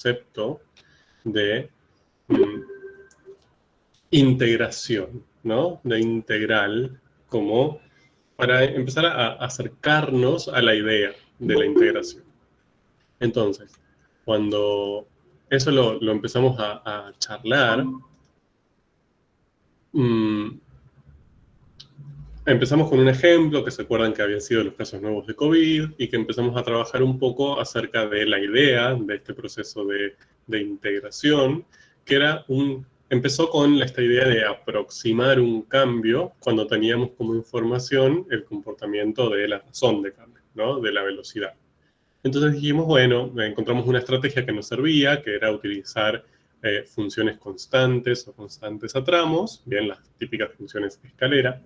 concepto de integración, ¿no? De integral, como para empezar a acercarnos a la idea de la integración. Entonces, cuando eso lo empezamos a charlar, empezamos con un ejemplo que se acuerdan que habían sido los casos nuevos de COVID y que empezamos a trabajar un poco acerca de la idea de este proceso de integración, que era empezó con esta idea de aproximar un cambio cuando teníamos como información el comportamiento de la razón de cambio, ¿no? De la velocidad. Entonces dijimos, bueno, encontramos una estrategia que nos servía, que era utilizar funciones constantes o constantes a tramos, bien, las típicas funciones escalera,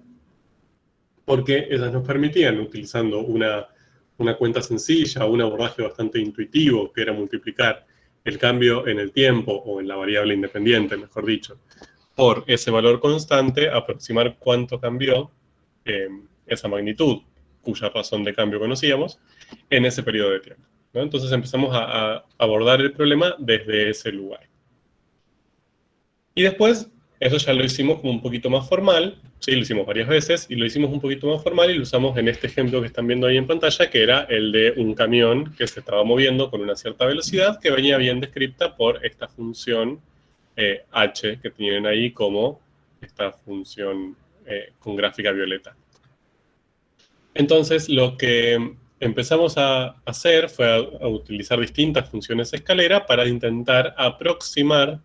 porque esas nos permitían, utilizando una cuenta sencilla, un abordaje bastante intuitivo, que era multiplicar el cambio en el tiempo, o en la variable independiente, mejor dicho, por ese valor constante, aproximar cuánto cambió esa magnitud, cuya razón de cambio conocíamos, en ese periodo de tiempo, ¿no? Entonces empezamos a abordar el problema desde ese lugar. Y después, eso ya lo hicimos como un poquito más formal, sí, lo hicimos varias veces, y lo hicimos un poquito más formal y lo usamos en este ejemplo que están viendo ahí en pantalla, que era el de un camión que se estaba moviendo con una cierta velocidad, que venía bien descrita por esta función h, que tienen ahí como esta función con gráfica violeta. Entonces, lo que empezamos a hacer fue a utilizar distintas funciones escalera para intentar aproximar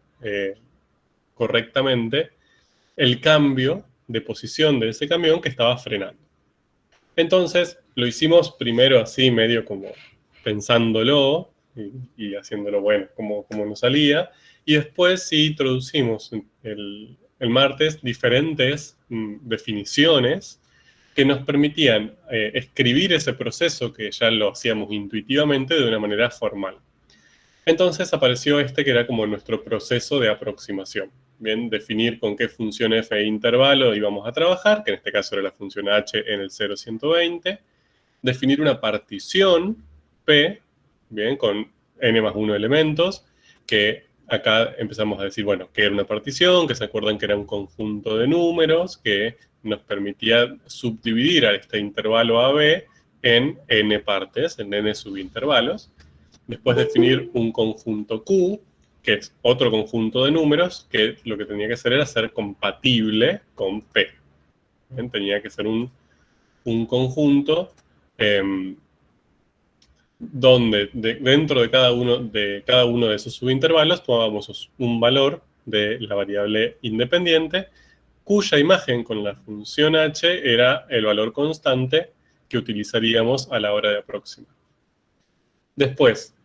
correctamente el cambio de posición de ese camión que estaba frenando. Entonces, lo hicimos primero así, medio como pensándolo y haciéndolo bueno, como nos salía, y después sí introducimos el martes diferentes definiciones que nos permitían escribir ese proceso que ya lo hacíamos intuitivamente de una manera formal. Entonces apareció este que era como nuestro proceso de aproximación. Bien, definir con qué función f de intervalo íbamos a trabajar, que en este caso era la función h en el 0, 120. Definir una partición p, bien, con n más 1 elementos, que acá empezamos a decir, bueno, que era una partición, que se acuerdan que era un conjunto de números, que nos permitía subdividir a este intervalo AB en n partes, en n subintervalos. Después definir un conjunto Q, que es otro conjunto de números, que lo que tenía que hacer era ser compatible con P. ¿Bien? Tenía que ser un conjunto donde dentro de cada uno de esos subintervalos tomábamos un valor de la variable independiente, cuya imagen con la función h era el valor constante que utilizaríamos a la hora de aproximar. Después,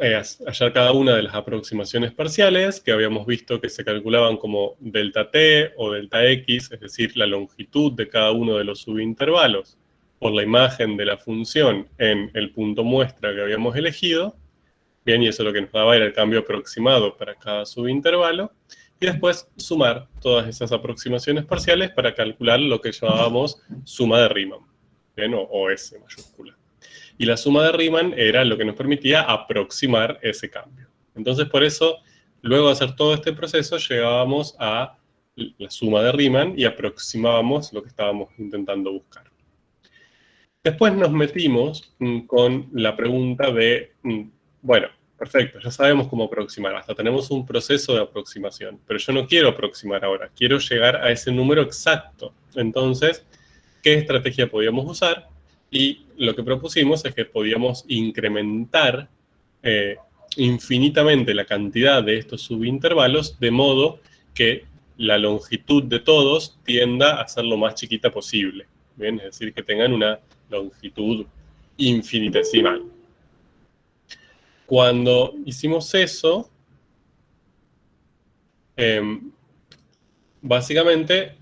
hallar cada una de las aproximaciones parciales, que habíamos visto que se calculaban como delta t o delta x, es decir, la longitud de cada uno de los subintervalos, por la imagen de la función en el punto muestra que habíamos elegido. Bien, y eso lo que nos daba era el cambio aproximado para cada subintervalo. Y después sumar todas esas aproximaciones parciales para calcular lo que llamábamos suma de Riemann, ¿bien? O S mayúscula. Y la suma de Riemann era lo que nos permitía aproximar ese cambio. Entonces, por eso, luego de hacer todo este proceso, llegábamos a la suma de Riemann y aproximábamos lo que estábamos intentando buscar. Después nos metimos con la pregunta de, bueno, perfecto, ya sabemos cómo aproximar, hasta tenemos un proceso de aproximación, pero yo no quiero aproximar ahora, quiero llegar a ese número exacto. Entonces, ¿qué estrategia podíamos usar? Y lo que propusimos es que podíamos incrementar infinitamente la cantidad de estos subintervalos, de modo que la longitud de todos tienda a ser lo más chiquita posible. ¿Bien? Es decir, que tengan una longitud infinitesimal. Cuando hicimos eso, básicamente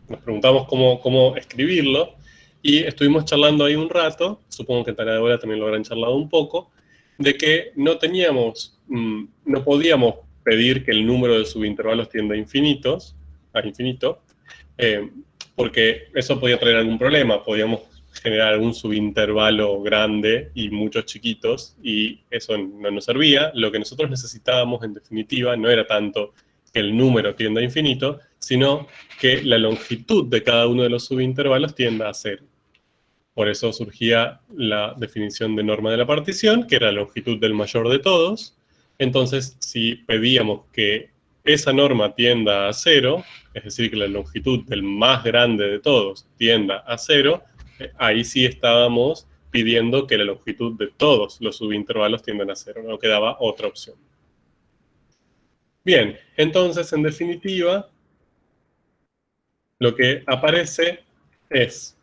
nos preguntamos cómo escribirlo, y estuvimos charlando ahí un rato, supongo que en tarea de hora también lo habrán charlado un poco, de que no podíamos pedir que el número de subintervalos tienda a infinito, porque eso podía traer algún problema. Podíamos generar algún subintervalo grande y muchos chiquitos, y eso no nos servía. Lo que nosotros necesitábamos, en definitiva, no era tanto que el número tienda a infinito, sino que la longitud de cada uno de los subintervalos tienda a cero. Por eso surgía la definición de norma de la partición, que era la longitud del mayor de todos. Entonces, si pedíamos que esa norma tienda a cero, es decir, que la longitud del más grande de todos tienda a cero, ahí sí estábamos pidiendo que la longitud de todos los subintervalos tiendan a cero. No quedaba otra opción. Bien, entonces, en definitiva, lo que aparece es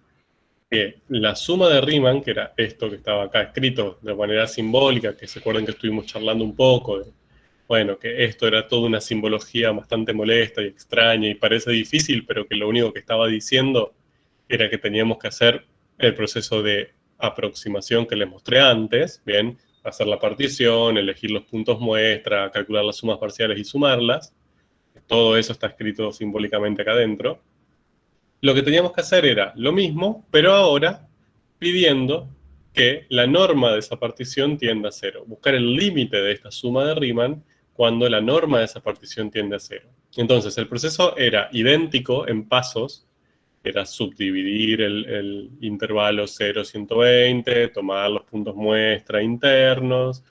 que la suma de Riemann, que era esto que estaba acá escrito de manera simbólica, que se acuerdan que estuvimos charlando un poco, bueno, que esto era toda una simbología bastante molesta y extraña y parece difícil, pero que lo único que estaba diciendo era que teníamos que hacer el proceso de aproximación que les mostré antes, bien, hacer la partición, elegir los puntos muestra, calcular las sumas parciales y sumarlas. Todo eso está escrito simbólicamente acá adentro. Lo que teníamos que hacer era lo mismo, pero ahora pidiendo que la norma de esa partición tienda a cero. Buscar el límite de esta suma de Riemann cuando la norma de esa partición tiende a cero. Entonces, el proceso era idéntico en pasos. Era subdividir el intervalo 0, 120, tomar los puntos muestra internos,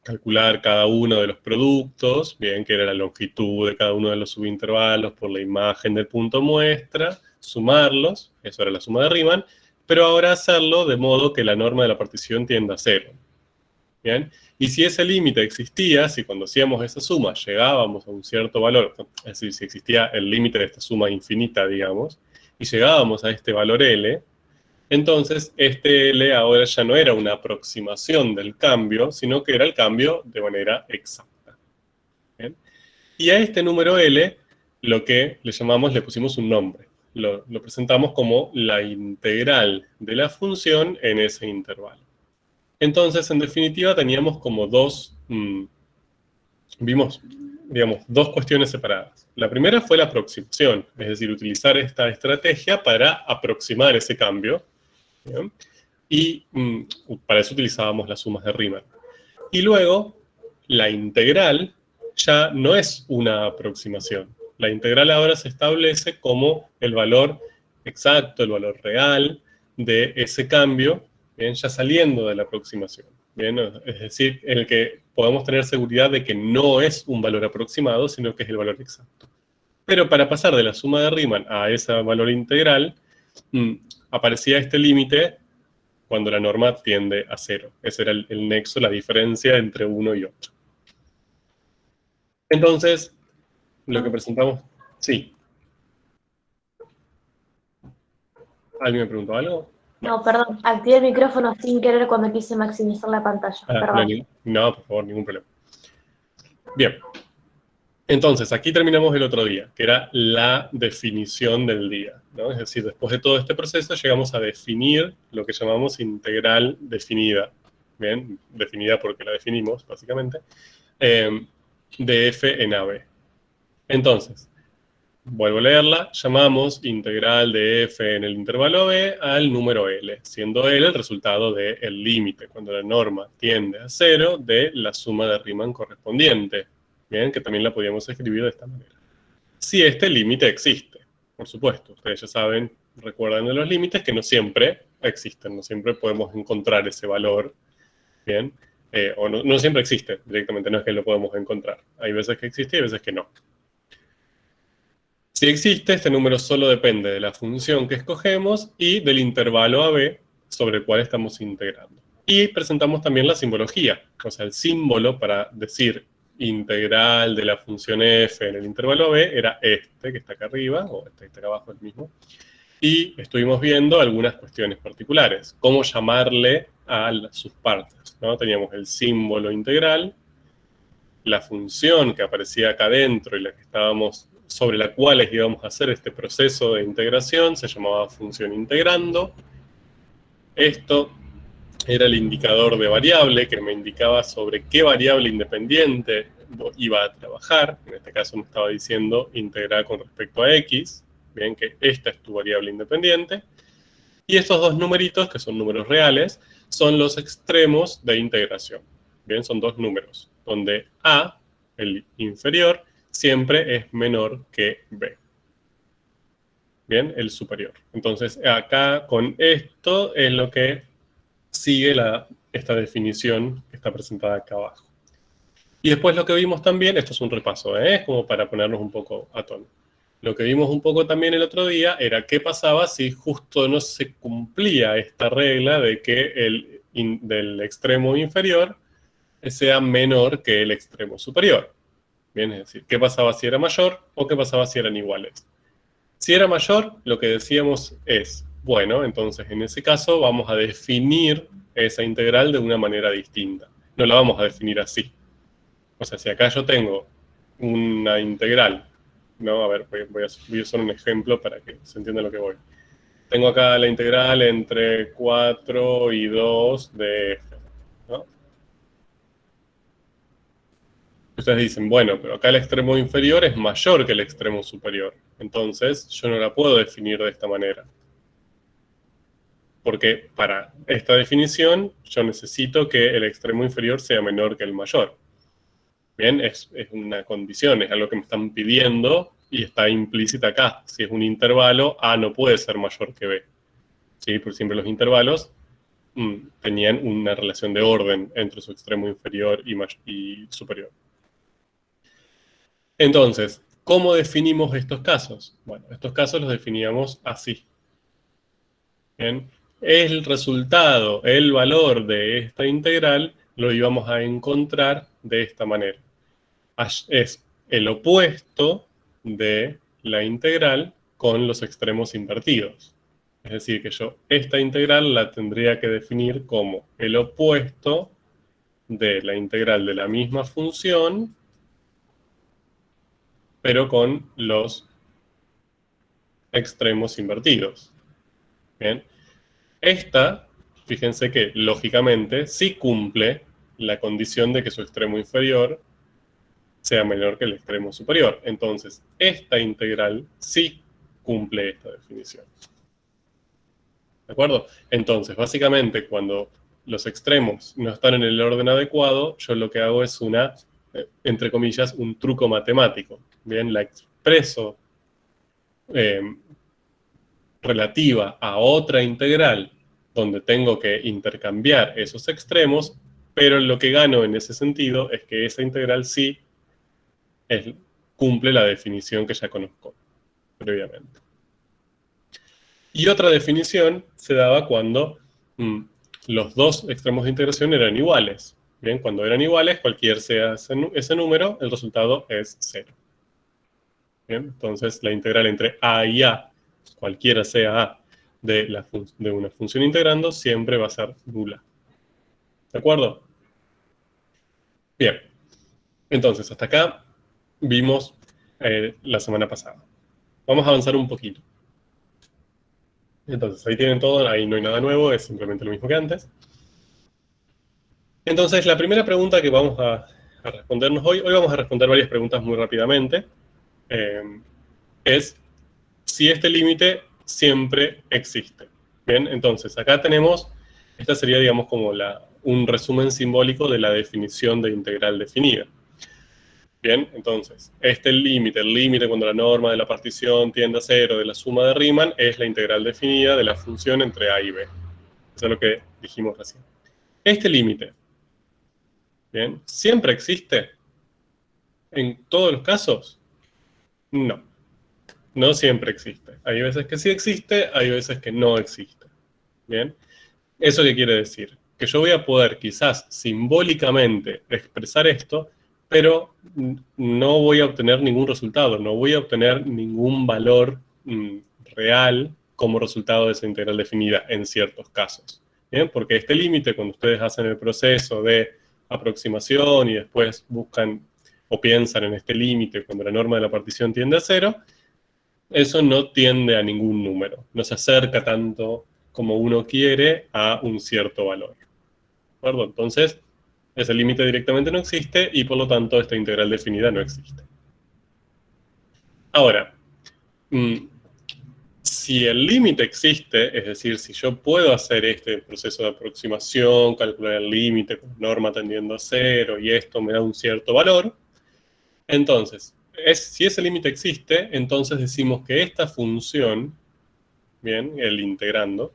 calcular cada uno de los productos, bien, que era la longitud de cada uno de los subintervalos por la imagen del punto muestra, sumarlos, eso era la suma de Riemann, pero ahora hacerlo de modo que la norma de la partición tienda a cero. ¿Bien? Y si ese límite existía, si cuando hacíamos esa suma llegábamos a un cierto valor, es decir, si existía el límite de esta suma infinita, digamos, y llegábamos a este valor L, entonces este L ahora ya no era una aproximación del cambio, sino que era el cambio de manera exacta. ¿Bien? Y a este número L, lo que le pusimos un nombre. Lo presentamos como la integral de la función en ese intervalo. Entonces, en definitiva, teníamos como vimos, digamos, dos cuestiones separadas. La primera fue la aproximación, es decir, utilizar esta estrategia para aproximar ese cambio, ¿bien? Y para eso utilizábamos las sumas de Riemann. Y luego, la integral ya no es una aproximación. La integral ahora se establece como el valor exacto, el valor real de ese cambio, ¿bien? Ya saliendo de la aproximación, ¿bien? Es decir, en el que podemos tener seguridad de que no es un valor aproximado, sino que es el valor exacto. Pero para pasar de la suma de Riemann a ese valor integral, aparecía este límite cuando la norma tiende a cero. Ese era el nexo, la diferencia entre uno y otro. Entonces, lo que presentamos... Sí. ¿Alguien me preguntó algo? No, perdón, activé el micrófono sin querer cuando quise maximizar la pantalla. Perdón. No, por favor, ningún problema. Bien. Entonces, aquí terminamos el otro día, que era la definición del día, ¿no? Es decir, después de todo este proceso llegamos a definir lo que llamamos integral definida, ¿bien? Definida porque la definimos, básicamente, de f en AB. Entonces, vuelvo a leerla, llamamos integral de f en el intervalo b al número L, siendo L el resultado del límite, cuando la norma tiende a cero, de la suma de Riemann correspondiente. Bien, que también la podíamos escribir de esta manera. Si este límite existe, por supuesto. Ustedes ya saben, recuerdan de los límites que no siempre existen, no siempre podemos encontrar ese valor, ¿bien? O no siempre existe directamente, no es que lo podemos encontrar. Hay veces que existe y hay veces que no. Si existe, este número solo depende de la función que escogemos y del intervalo AB sobre el cual estamos integrando. Y presentamos también la simbología, o sea, el símbolo para decir integral de la función f en el intervalo b era este que está acá arriba, o este que está acá abajo, el mismo. Y estuvimos viendo algunas cuestiones particulares, cómo llamarle a sus partes, ¿no? Teníamos el símbolo integral, la función que aparecía acá adentro y la que estábamos, sobre la cual íbamos a hacer este proceso de integración, se llamaba función integrando. Esto era el indicador de variable que me indicaba sobre qué variable independiente iba a trabajar. En este caso me estaba diciendo integrar con respecto a x. Bien, que esta es tu variable independiente. Y estos dos numeritos, que son números reales, son los extremos de integración. Bien, son dos números, donde A, el inferior, siempre es menor que B. Bien, el superior. Entonces, acá con esto es lo que sigue esta definición que está presentada acá abajo. Y después lo que vimos también, esto es un repaso, es como para ponernos un poco a tono. Lo que vimos un poco también el otro día era qué pasaba si justo no se cumplía esta regla de que del extremo inferior sea menor que el extremo superior. Bien, es decir, qué pasaba si era mayor o qué pasaba si eran iguales. Si era mayor, lo que decíamos es, bueno, entonces en ese caso vamos a definir esa integral de una manera distinta. No la vamos a definir así. O sea, si acá yo tengo una integral, ¿no? A ver, voy a usar un ejemplo para que se entienda lo que voy. Tengo acá la integral entre 4 y 2 de f, ¿no? Ustedes dicen, bueno, pero acá el extremo inferior es mayor que el extremo superior. Entonces, yo no la puedo definir de esta manera. Porque para esta definición, yo necesito que el extremo inferior sea menor que el mayor. Bien, es una condición, es algo que me están pidiendo y está implícita acá. Si es un intervalo, A no puede ser mayor que B. ¿Sí? Por siempre los intervalos tenían una relación de orden entre su extremo inferior y superior. Entonces, ¿cómo definimos estos casos? Bueno, estos casos los definíamos así. Bien, el resultado, el valor de esta integral, lo íbamos a encontrar de esta manera. Es el opuesto de la integral con los extremos invertidos. Es decir, que yo esta integral la tendría que definir como el opuesto de la integral de la misma función, pero con los extremos invertidos. Bien. Esta, fíjense que lógicamente sí cumple la condición de que su extremo inferior sea menor que el extremo superior. Entonces, esta integral sí cumple esta definición. ¿De acuerdo? Entonces, básicamente, cuando los extremos no están en el orden adecuado, yo lo que hago es entre comillas, un truco matemático. Bien, la expreso relativa a otra integral donde tengo que intercambiar esos extremos, pero lo que gano en ese sentido es que esa integral sí cumple la definición que ya conozco previamente. Y otra definición se daba cuando los dos extremos de integración eran iguales. Bien, cuando eran iguales, cualquier sea ese número, el resultado es 0. Bien, entonces la integral entre a y a, cualquiera sea a, de una función integrando, siempre va a ser nula. ¿De acuerdo? Bien, entonces hasta acá vimos la semana pasada. Vamos a avanzar un poquito. Entonces, ahí tienen todo, ahí no hay nada nuevo, es simplemente lo mismo que antes. Entonces, la primera pregunta que vamos a respondernos hoy vamos a responder varias preguntas muy rápidamente, es si este límite siempre existe. Bien, entonces, acá tenemos, esta sería, digamos, como un resumen simbólico de la definición de integral definida. Bien, entonces, el límite cuando la norma de la partición tiende a 0 de la suma de Riemann es la integral definida de la función entre a y b. Eso es lo que dijimos recién. Este límite, bien, ¿siempre existe? ¿En todos los casos? No, no siempre existe. Hay veces que sí existe, hay veces que no existe. Bien, ¿eso qué quiere decir? Que yo voy a poder quizás simbólicamente expresar esto, pero no voy a obtener ningún resultado, no voy a obtener ningún valor real como resultado de esa integral definida en ciertos casos. ¿Bien? Porque este límite, cuando ustedes hacen el proceso de aproximación y después buscan o piensan en este límite cuando la norma de la partición tiende a 0, eso no tiende a ningún número, no se acerca tanto como uno quiere a un cierto valor. ¿De acuerdo? Entonces, ese límite directamente no existe y por lo tanto esta integral definida no existe. Ahora, Si el límite existe, es decir, si yo puedo hacer este proceso de aproximación, calcular el límite con norma tendiendo a cero y esto me da un cierto valor, entonces, si ese límite existe, entonces decimos que esta función, bien, el integrando,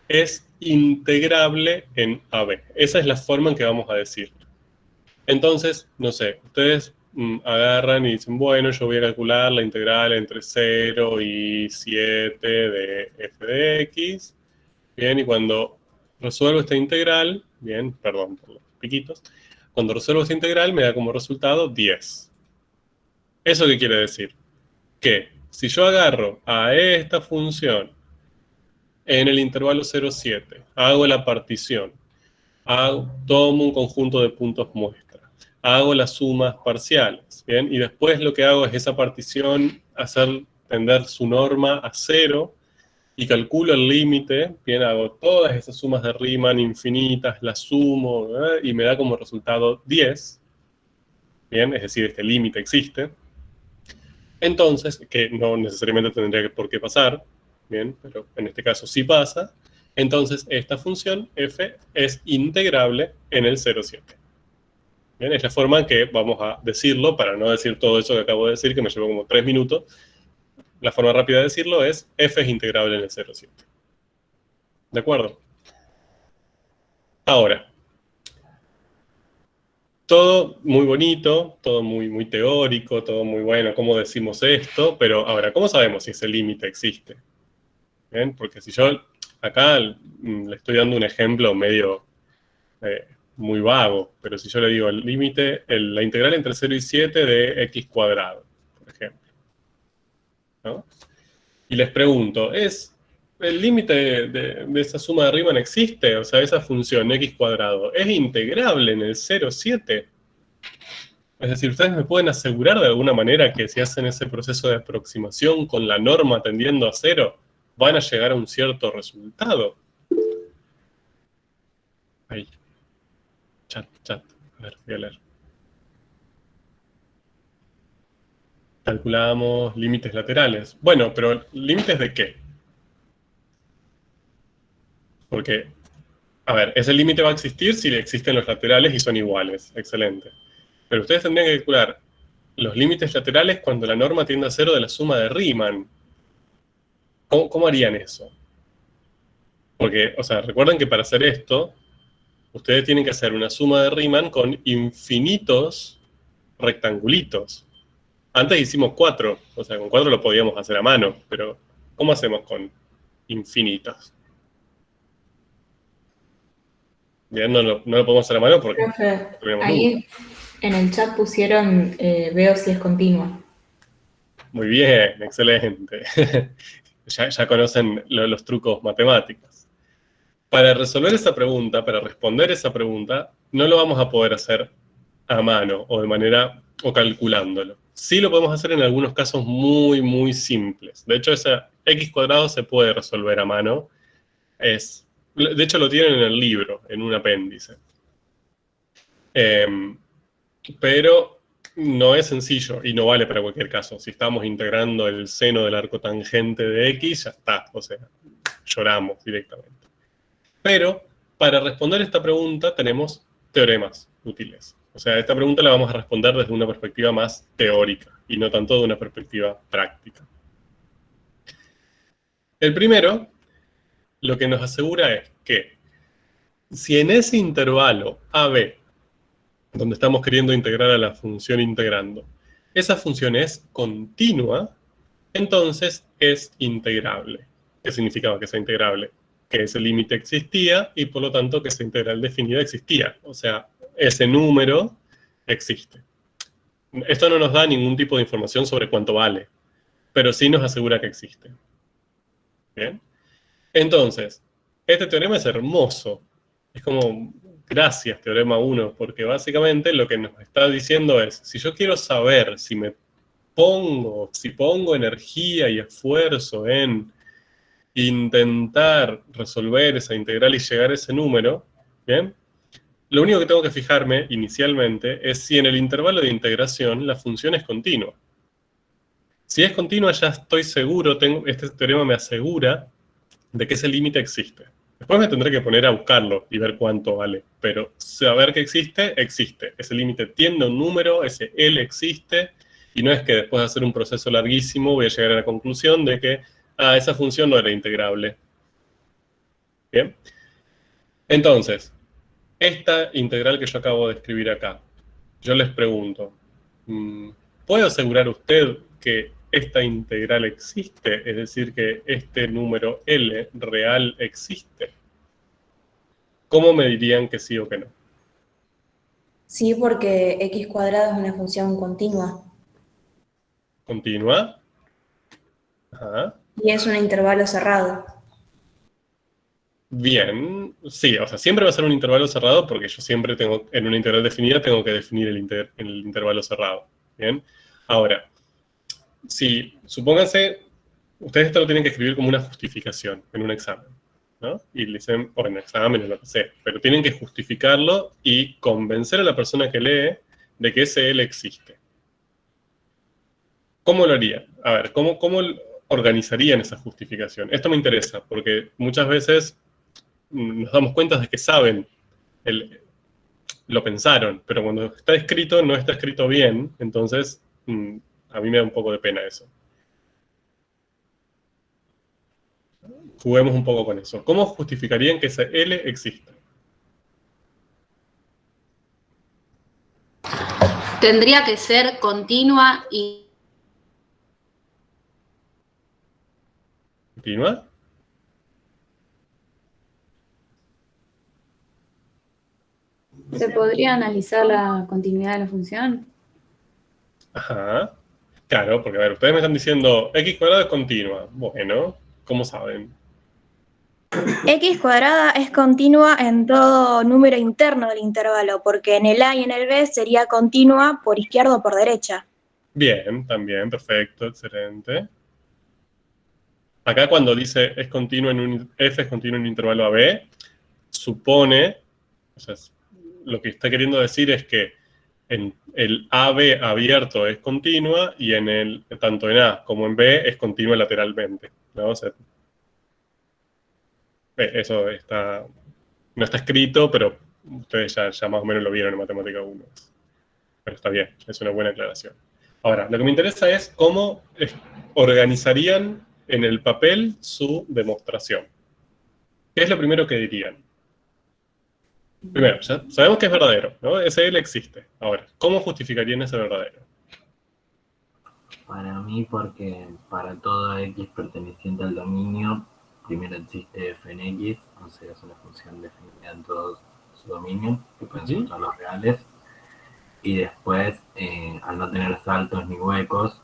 es integrable en AB. Esa es la forma en que vamos a decir. Entonces, no sé, ustedes agarran y dicen, bueno, yo voy a calcular la integral entre 0 y 7 de f de x. Bien, y cuando resuelvo esta integral, bien, perdón por los piquitos, cuando resuelvo esta integral me da como resultado 10. ¿Eso qué quiere decir? Que si yo agarro a esta función en el intervalo 0,7, hago la partición, tomo un conjunto de puntos muestra, hago las sumas parciales, ¿bien? Y después lo que hago es esa partición, tender su norma a 0 y calculo el límite, bien, hago todas esas sumas de Riemann infinitas, las sumo, y me da como resultado 10, bien, es decir, este límite existe. Entonces, que no necesariamente tendría por qué pasar, bien, pero en este caso sí pasa. Entonces, esta función f es integrable en el 0,7. Bien, es la forma en que vamos a decirlo, para no decir todo eso que acabo de decir, que me llevó como 3 minutos. La forma rápida de decirlo es f es integrable en el 0,7. ¿De acuerdo? Ahora, todo muy bonito, todo muy, muy teórico, todo muy bueno, cómo decimos esto, pero ahora, ¿cómo sabemos si ese límite existe? ¿Bien? Porque si yo acá le estoy dando un ejemplo medio muy vago, pero si yo le digo el límite, la integral entre 0 y 7 de x cuadrado, por ejemplo, ¿no? Y les pregunto, ¿el límite de esa suma de Riemann existe? O sea, esa función x cuadrado, ¿es integrable en el 0,7? Es decir, ¿ustedes me pueden asegurar de alguna manera que si hacen ese proceso de aproximación con la norma tendiendo a 0, van a llegar a un cierto resultado? Ahí, chat. A ver, voy a leer. Calculamos límites laterales. Bueno, pero ¿límites de qué? Porque, a ver, ese límite va a existir si existen los laterales y son iguales. Excelente. Pero ustedes tendrían que calcular los límites laterales cuando la norma tiende a 0 de la suma de Riemann. ¿Cómo harían eso? Porque, o sea, recuerden que para hacer esto, ustedes tienen que hacer una suma de Riemann con infinitos rectangulitos. Antes hicimos 4, o sea, con 4 lo podíamos hacer a mano, pero ¿cómo hacemos con infinitos? Bien, no lo podemos hacer a mano porque Profe, no tenemos nunca. ahí en el chat pusieron veo si es continua. Muy bien, excelente. Ya conocen los trucos matemáticos. Para resolver esa pregunta, para responder esa pregunta, no lo vamos a poder hacer a mano o de manera o calculándolo. Sí lo podemos hacer en algunos casos muy, muy simples. De hecho, ese x cuadrado se puede resolver a mano. De hecho, lo tienen en el libro, en un apéndice. Pero no es sencillo y no vale para cualquier caso. Si estamos integrando el seno del arco tangente de x, ya está. O sea, lloramos directamente. Pero para responder esta pregunta tenemos teoremas útiles. O sea, esta pregunta la vamos a responder desde una perspectiva más teórica y no tanto de una perspectiva práctica. El primero, lo que nos asegura es que si en ese intervalo AB, donde estamos queriendo integrar a la función integrando, esa función es continua, entonces es integrable. ¿Qué significaba que sea integrable? Que ese límite existía y por lo tanto que esa integral definida existía. O sea, ese número existe. Esto no nos da ningún tipo de información sobre cuánto vale, pero sí nos asegura que existe. ¿Bien? Entonces, este teorema es hermoso. Es como, gracias, teorema 1, porque básicamente lo que nos está diciendo es, si yo quiero saber si pongo energía y esfuerzo en intentar resolver esa integral y llegar a ese número, ¿bien? Lo único que tengo que fijarme inicialmente es si en el intervalo de integración la función es continua. Si es continua, ya estoy seguro, este teorema me asegura de que ese límite existe. Después me tendré que poner a buscarlo y ver cuánto vale, pero saber que existe, existe. Ese límite tiene un número, ese L existe, y no es que después de hacer un proceso larguísimo voy a llegar a la conclusión de que esa función no era integrable. Bien. Entonces, esta integral que yo acabo de escribir acá, yo les pregunto, ¿puede asegurar usted que esta integral existe? Es decir, que este número L real existe. ¿Cómo me dirían que sí o que no? Sí, porque x cuadrado es una función continua ¿Continua? Ajá. y es un intervalo cerrado. Bien, sí, o sea, siempre va a ser un intervalo cerrado porque yo siempre tengo, en una integral definida, tengo que definir el intervalo cerrado. Bien, ahora, si, supónganse, ustedes esto lo tienen que escribir como una justificación en un examen, ¿no? Y le dicen, o en examen o lo que sea, pero tienen que justificarlo y convencer a la persona que lee de que ese L existe. ¿Cómo lo harían? A ver, ¿cómo organizarían esa justificación? Esto me interesa, porque muchas veces nos damos cuenta de que saben, lo pensaron, pero cuando está escrito no está escrito bien, entonces a mí me da un poco de pena eso. Juguemos un poco con eso. ¿Cómo justificarían que ese L exista? Tendría que ser continua y ¿Continúa? ¿Se podría analizar la continuidad de la función? Ajá. Claro, porque a ver, ustedes me están diciendo x cuadrado es continua. Bueno, ¿cómo saben? X cuadrada es continua en todo número interno del intervalo, porque en el A y en el B sería continua por izquierda o por derecha. Bien, también, perfecto, excelente. Acá cuando dice es continuo f es continuo en un intervalo AB, supone, o sea, lo que está queriendo decir es que en el AB abierto es continua y tanto en A como en B es continua lateralmente, ¿no? O sea, eso no está escrito, pero ustedes ya más o menos lo vieron en Matemática 1. Pero está bien, es una buena aclaración. Ahora, lo que me interesa es cómo organizarían en el papel su demostración. ¿Qué es lo primero que dirían? Primero, ya sabemos que es verdadero, ¿no? Ese L existe. Ahora, ¿cómo justificarían ese verdadero? Para mí, porque para todo x perteneciente al dominio, primero existe f en x, o sea, es una función definida en todo su dominio, que pueden ser todos los reales, y después, al no tener saltos ni huecos,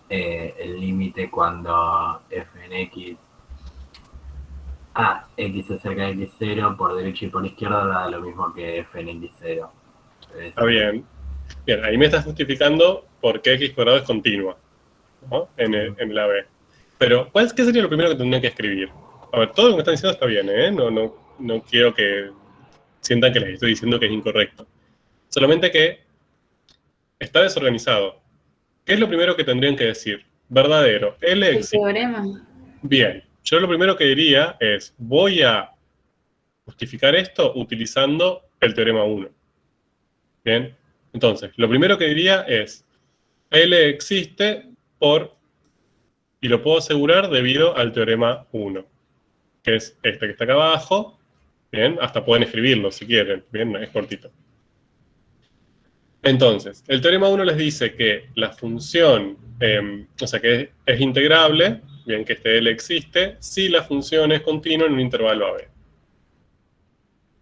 el límite cuando f en x, x es cerca de x0, por derecha y por izquierda da lo mismo que f en x0. Está bien. Bien, ahí me estás justificando por qué x cuadrado es continua, ¿no? En la B. Pero, ¿qué sería lo primero que tendría que escribir? A ver, todo lo que me están diciendo está bien, ¿eh? No quiero que sientan que les estoy diciendo que es incorrecto. Solamente que está desorganizado. ¿Qué es lo primero que tendrían que decir? Verdadero. L El existe. teorema. Bien, yo lo primero que diría es, voy a justificar esto utilizando el teorema 1. Bien, entonces, lo primero que diría es, L existe y lo puedo asegurar debido al teorema 1, que es este que está acá abajo. Bien, hasta pueden escribirlo si quieren, bien, es cortito. Entonces, el teorema 1 les dice que la función, o sea, que es integrable, bien, que este L existe, si la función es continua en un intervalo AB.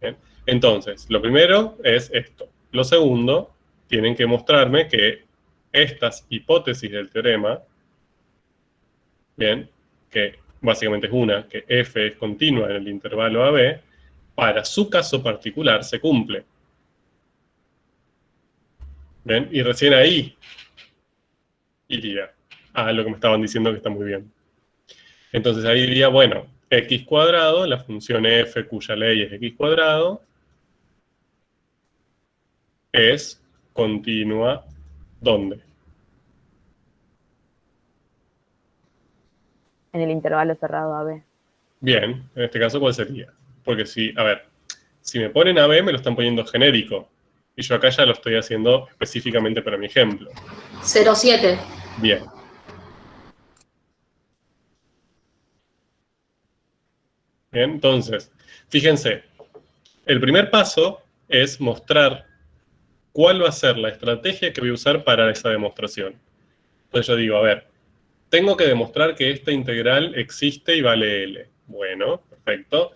Bien. Entonces, lo primero es esto. Lo segundo, tienen que mostrarme que estas hipótesis del teorema, bien, que básicamente es una, que f es continua en el intervalo AB, para su caso particular se cumple. ¿Bien? Y recién ahí iría a lo que me estaban diciendo que está muy bien. Entonces ahí diría, bueno, x cuadrado, la función f cuya ley es x cuadrado, es continua, ¿dónde? en el intervalo cerrado AB. Bien, en este caso, ¿cuál sería? Porque si, a ver, si me ponen AB, me lo están poniendo genérico. Y yo acá ya lo estoy haciendo específicamente para mi ejemplo. 0,7. Bien. Bien, entonces, fíjense, el primer paso es mostrar cuál va a ser la estrategia que voy a usar para esa demostración. Entonces yo digo, a ver, tengo que demostrar que esta integral existe y vale L. Bueno, perfecto.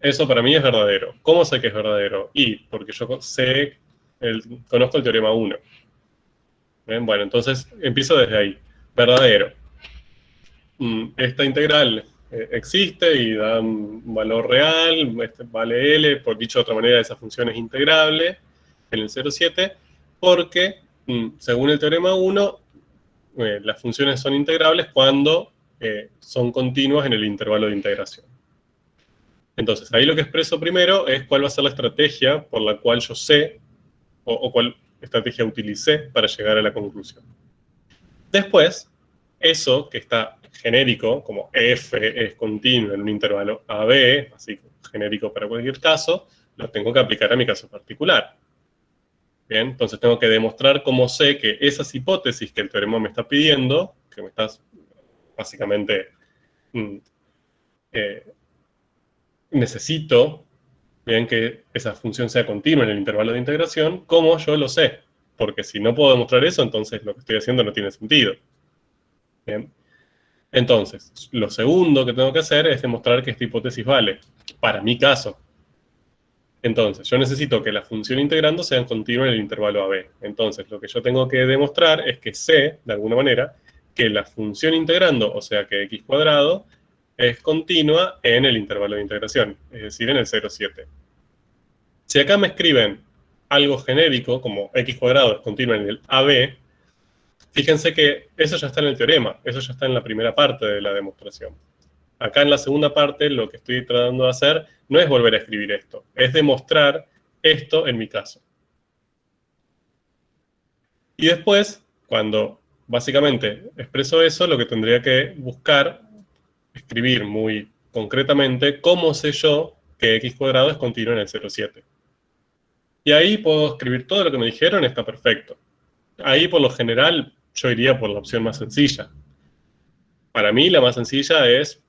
Eso para mí es verdadero. ¿Cómo sé que es verdadero? Y porque yo conozco el teorema 1. Bien, bueno, entonces empiezo desde ahí. Verdadero. Esta integral existe y da un valor real, vale L, por dicho de otra manera, esa función es integrable en el 0,7, porque, según el teorema 1, las funciones son integrables cuando son continuas en el intervalo de integración. Entonces, ahí lo que expreso primero es cuál va a ser la estrategia por la cual yo sé, o cuál estrategia utilicé para llegar a la conclusión. Después, eso que está genérico, como f es continuo en un intervalo AB, así genérico para cualquier caso, lo tengo que aplicar a mi caso particular. Bien, entonces tengo que demostrar cómo sé que esas hipótesis que el teorema me está pidiendo, que me estás básicamente necesito, bien, que esa función sea continua en el intervalo de integración, cómo yo lo sé. Porque si no puedo demostrar eso, entonces lo que estoy haciendo no tiene sentido. Bien. Entonces, lo segundo que tengo que hacer es demostrar que esta hipótesis vale, para mi caso. Entonces, yo necesito que la función integrando sea continua en el intervalo AB. Entonces, lo que yo tengo que demostrar es que sé, de alguna manera, que la función integrando, o sea que x cuadrado, es continua en el intervalo de integración, es decir, en el 0,7. Si acá me escriben algo genérico, como x cuadrado es continuo en el AB, fíjense que eso ya está en el teorema, eso ya está en la primera parte de la demostración. Acá en la segunda parte lo que estoy tratando de hacer no es volver a escribir esto, es demostrar esto en mi caso. Y después, cuando básicamente expreso eso, lo que tendría que buscar, escribir muy concretamente, cómo sé yo que x cuadrado es continuo en el 0,7. Y ahí puedo escribir todo lo que me dijeron, está perfecto. Ahí, por lo general, yo iría por la opción más sencilla. Para mí, la más sencilla es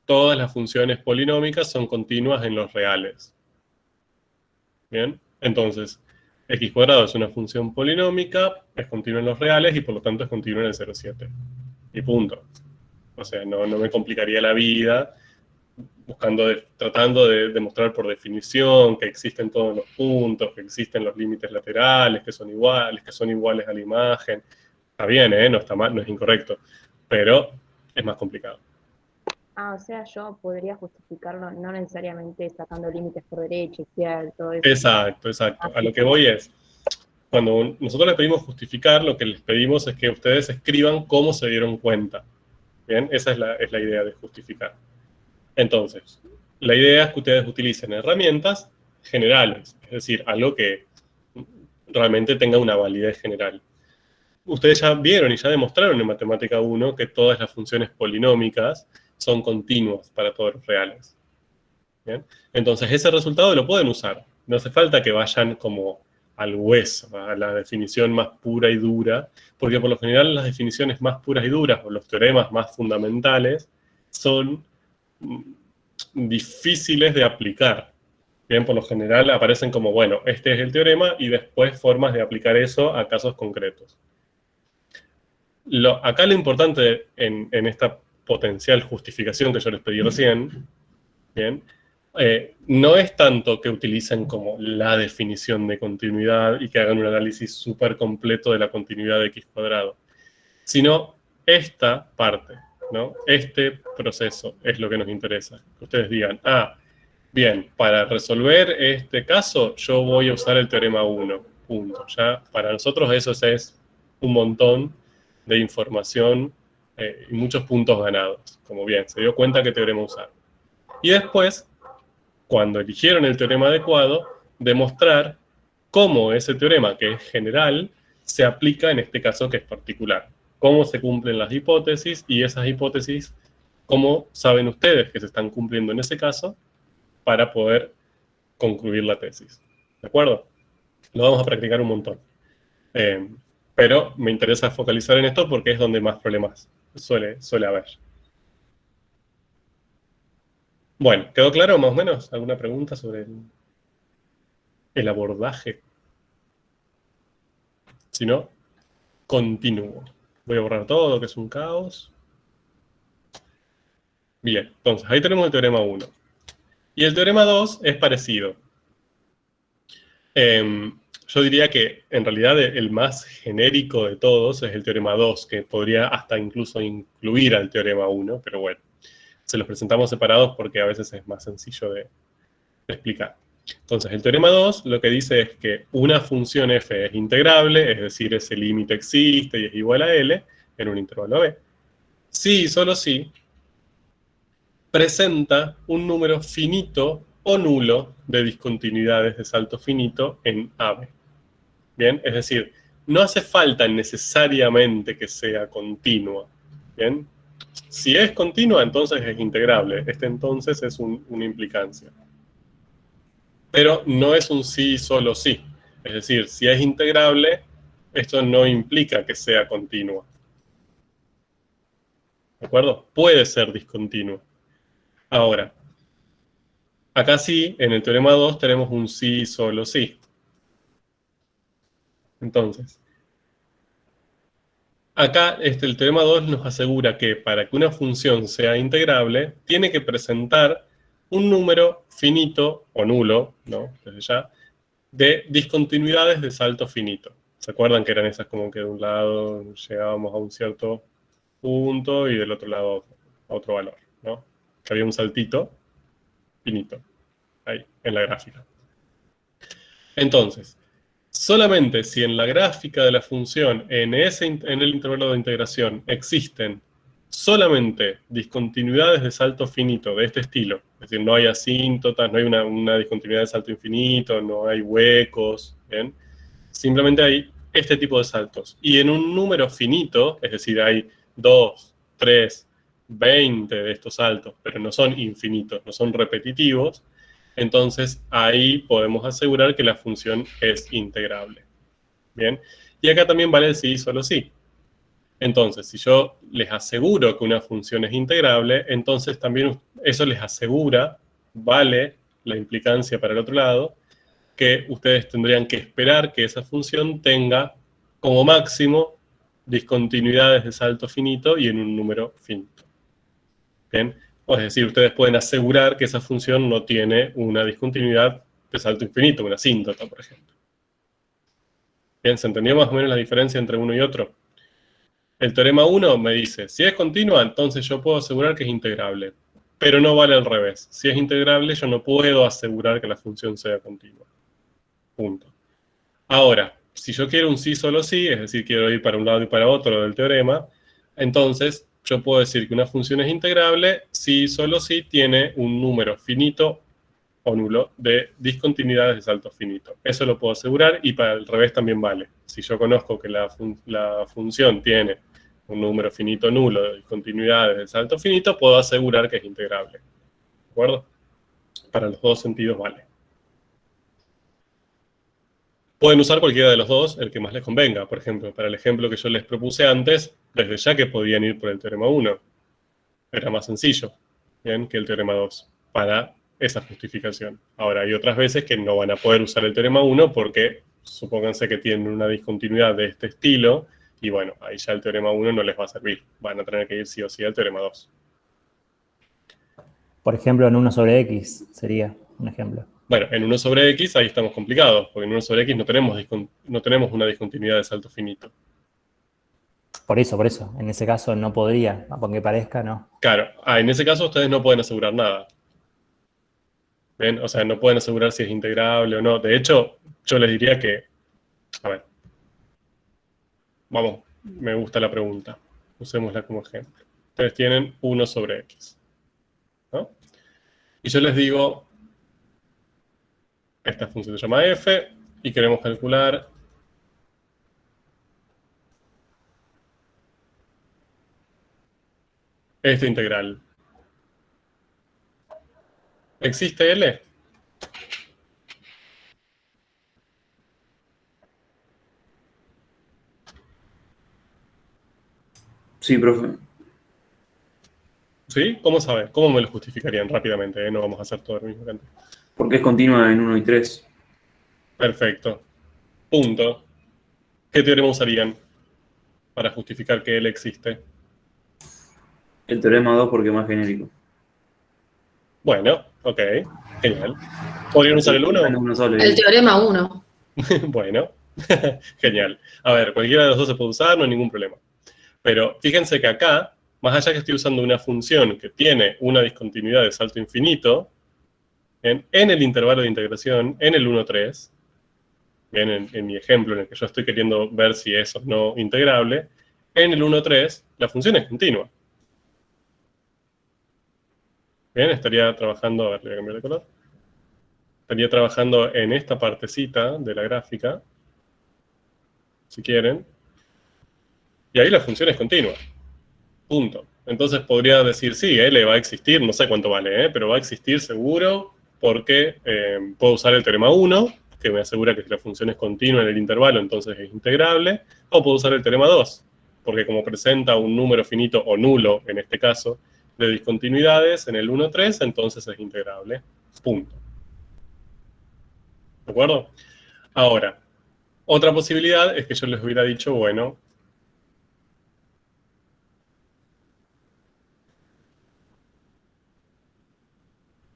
todas las funciones polinómicas son continuas en los reales. ¿Bien? Entonces, x cuadrado es una función polinómica, es continua en los reales y por lo tanto es continua en el 0,7. Y punto. O sea, no me complicaría la vida tratando de demostrar por definición que existen todos los puntos, que existen los límites laterales, que son iguales a la imagen. Está bien, no está mal, no es incorrecto, pero es más complicado. O sea, yo podría justificarlo no necesariamente sacando límites por derecha, izquierda, todo eso. Exacto. A lo que voy es, cuando nosotros les pedimos justificar, lo que les pedimos es que ustedes escriban cómo se dieron cuenta. ¿Bien? Esa es la idea de justificar. Entonces, la idea es que ustedes utilicen herramientas generales, es decir, algo que realmente tenga una validez general. Ustedes ya vieron y ya demostraron en Matemática 1 que todas las funciones polinómicas son continuas para todos los reales. ¿Bien? Entonces, ese resultado lo pueden usar. No hace falta que vayan como al hueso, a la definición más pura y dura, porque por lo general las definiciones más puras y duras, o los teoremas más fundamentales, son difíciles de aplicar. Bien, por lo general aparecen como, bueno, este es el teorema, y después formas de aplicar eso a casos concretos. Acá lo importante en esta potencial justificación que yo les pedí recién, ¿bien? No es tanto que utilicen como la definición de continuidad y que hagan un análisis súper completo de la continuidad de x cuadrado, sino esta parte, ¿no? Este proceso es lo que nos interesa. Que ustedes digan, bien, para resolver este caso yo voy a usar el teorema 1, punto. Ya para nosotros eso es un montón de información y muchos puntos ganados. Como bien, se dio cuenta qué teorema usar. Y después, cuando eligieron el teorema adecuado, demostrar cómo ese teorema, que es general, se aplica en este caso que es particular. cómo se cumplen las hipótesis y esas hipótesis, cómo saben ustedes que se están cumpliendo en ese caso para poder concluir la tesis. ¿De acuerdo? Lo vamos a practicar un montón. Pero me interesa focalizar en esto porque es donde más problemas suele haber. Bueno, ¿quedó claro más o menos? ¿Alguna pregunta sobre el abordaje? Si no, continúo. Voy a borrar todo, que es un caos. Bien, entonces ahí tenemos el teorema 1. Y el teorema 2 es parecido. Yo diría que en realidad el más genérico de todos es el teorema 2, que podría hasta incluso incluir al teorema 1, pero bueno, se los presentamos separados porque a veces es más sencillo de explicar. Entonces, el teorema 2 lo que dice es que una función f es integrable, es decir, ese límite existe y es igual a L en un intervalo B, si y solo si presenta un número finito o nulo de discontinuidades de salto finito en AB. Bien, es decir, no hace falta necesariamente que sea continua. Bien, si es continua, entonces es integrable. Entonces es una implicancia. Pero no es un sí y solo sí. Es decir, si es integrable, esto no implica que sea continua. ¿De acuerdo? Puede ser discontinua. Ahora, acá sí, en el teorema 2 tenemos un sí y solo sí. Entonces, acá el teorema 2 nos asegura que para que una función sea integrable, tiene que presentar un número finito o nulo, ¿no? Desde ya, de discontinuidades de salto finito. ¿Se acuerdan que eran esas como que de un lado llegábamos a un cierto punto y del otro lado a otro valor, ¿no? Que había un saltito finito, ahí, en la gráfica. Entonces, solamente si en la gráfica de la función, en el intervalo de integración, existen solamente discontinuidades de salto finito de este estilo, es decir, no hay asíntotas, no hay una discontinuidad de salto infinito, no hay huecos, ¿bien? Simplemente hay este tipo de saltos. Y en un número finito, es decir, hay 2, 3, 20 de estos saltos, pero no son infinitos, no son repetitivos, entonces ahí podemos asegurar que la función es integrable. Bien, y acá también vale el sí y solo sí. Entonces, si yo les aseguro que una función es integrable, entonces también eso les asegura, vale la implicancia para el otro lado, que ustedes tendrían que esperar que esa función tenga como máximo discontinuidades de salto finito y en un número finito. Bien, es decir, ustedes pueden asegurar que esa función no tiene una discontinuidad de salto infinito, una asíntota, por ejemplo. Bien, ¿se entendió más o menos la diferencia entre uno y otro? El teorema 1 me dice, si es continua, entonces yo puedo asegurar que es integrable, pero no vale al revés. Si es integrable, yo no puedo asegurar que la función sea continua. Punto. Ahora, si yo quiero un sí solo sí, es decir, quiero ir para un lado y para otro del teorema, entonces yo puedo decir que una función es integrable si solo si tiene un número finito o nulo de discontinuidades de salto finito. Eso lo puedo asegurar y para el revés también vale. Si yo conozco que la función tiene un número finito nulo de discontinuidades de salto finito, puedo asegurar que es integrable. ¿De acuerdo? Para los dos sentidos vale. Pueden usar cualquiera de los dos, el que más les convenga. Por ejemplo, para el ejemplo que yo les propuse antes, desde ya que podían ir por el teorema 1. Era más sencillo, ¿bien? Que el teorema 2, para esa justificación. Ahora, hay otras veces que no van a poder usar el teorema 1 porque supónganse que tienen una discontinuidad de este estilo y bueno, ahí ya el teorema 1 no les va a servir. Van a tener que ir sí o sí al teorema 2. Por ejemplo, en 1 sobre X sería un ejemplo. Bueno, en 1 sobre X ahí estamos complicados, porque en 1 sobre X no tenemos una discontinuidad de salto finito. Por eso, en ese caso no podría, aunque parezca, no. Claro, en ese caso ustedes no pueden asegurar nada. ¿Ven? O sea, no pueden asegurar si es integrable o no. De hecho, yo les diría que, a ver, vamos, me gusta la pregunta. Usémosla como ejemplo. Ustedes tienen 1 sobre X, ¿no? Y yo les digo, esta función se llama f, y queremos calcular esta integral. ¿Existe L? Sí, profe. ¿Sí? ¿Cómo sabe? ¿Cómo me lo justificarían rápidamente? No vamos a hacer todo el mismo que antes. Porque es continua en 1 y 3. Perfecto. Punto. ¿Qué teorema usarían para justificar que L existe? El teorema 2 porque es más genérico. Bueno, ok. Genial. ¿Podrían usar el 1? Uno solo. El teorema 1. Bueno, genial. A ver, cualquiera de los dos se puede usar, no hay ningún problema. Pero fíjense que acá, más allá que estoy usando una función que tiene una discontinuidad de salto infinito, en el intervalo de integración, en el 1,3, bien, en mi ejemplo en el que yo estoy queriendo ver si es o no integrable, en el 1,3 la función es continua. Bien, estaría trabajando, a ver, le voy a cambiar de color. Estaría trabajando en esta partecita de la gráfica, si quieren, y ahí la función es continua. Punto. Entonces podría decir, sí, L va a existir, no sé cuánto vale, pero va a existir seguro, porque puedo usar el teorema 1, que me asegura que si la función es continua en el intervalo, entonces es integrable, o puedo usar el teorema 2, porque como presenta un número finito, o nulo en este caso, de discontinuidades en el 1,3, entonces es integrable. Punto. ¿De acuerdo? Ahora, otra posibilidad es que yo les hubiera dicho, bueno,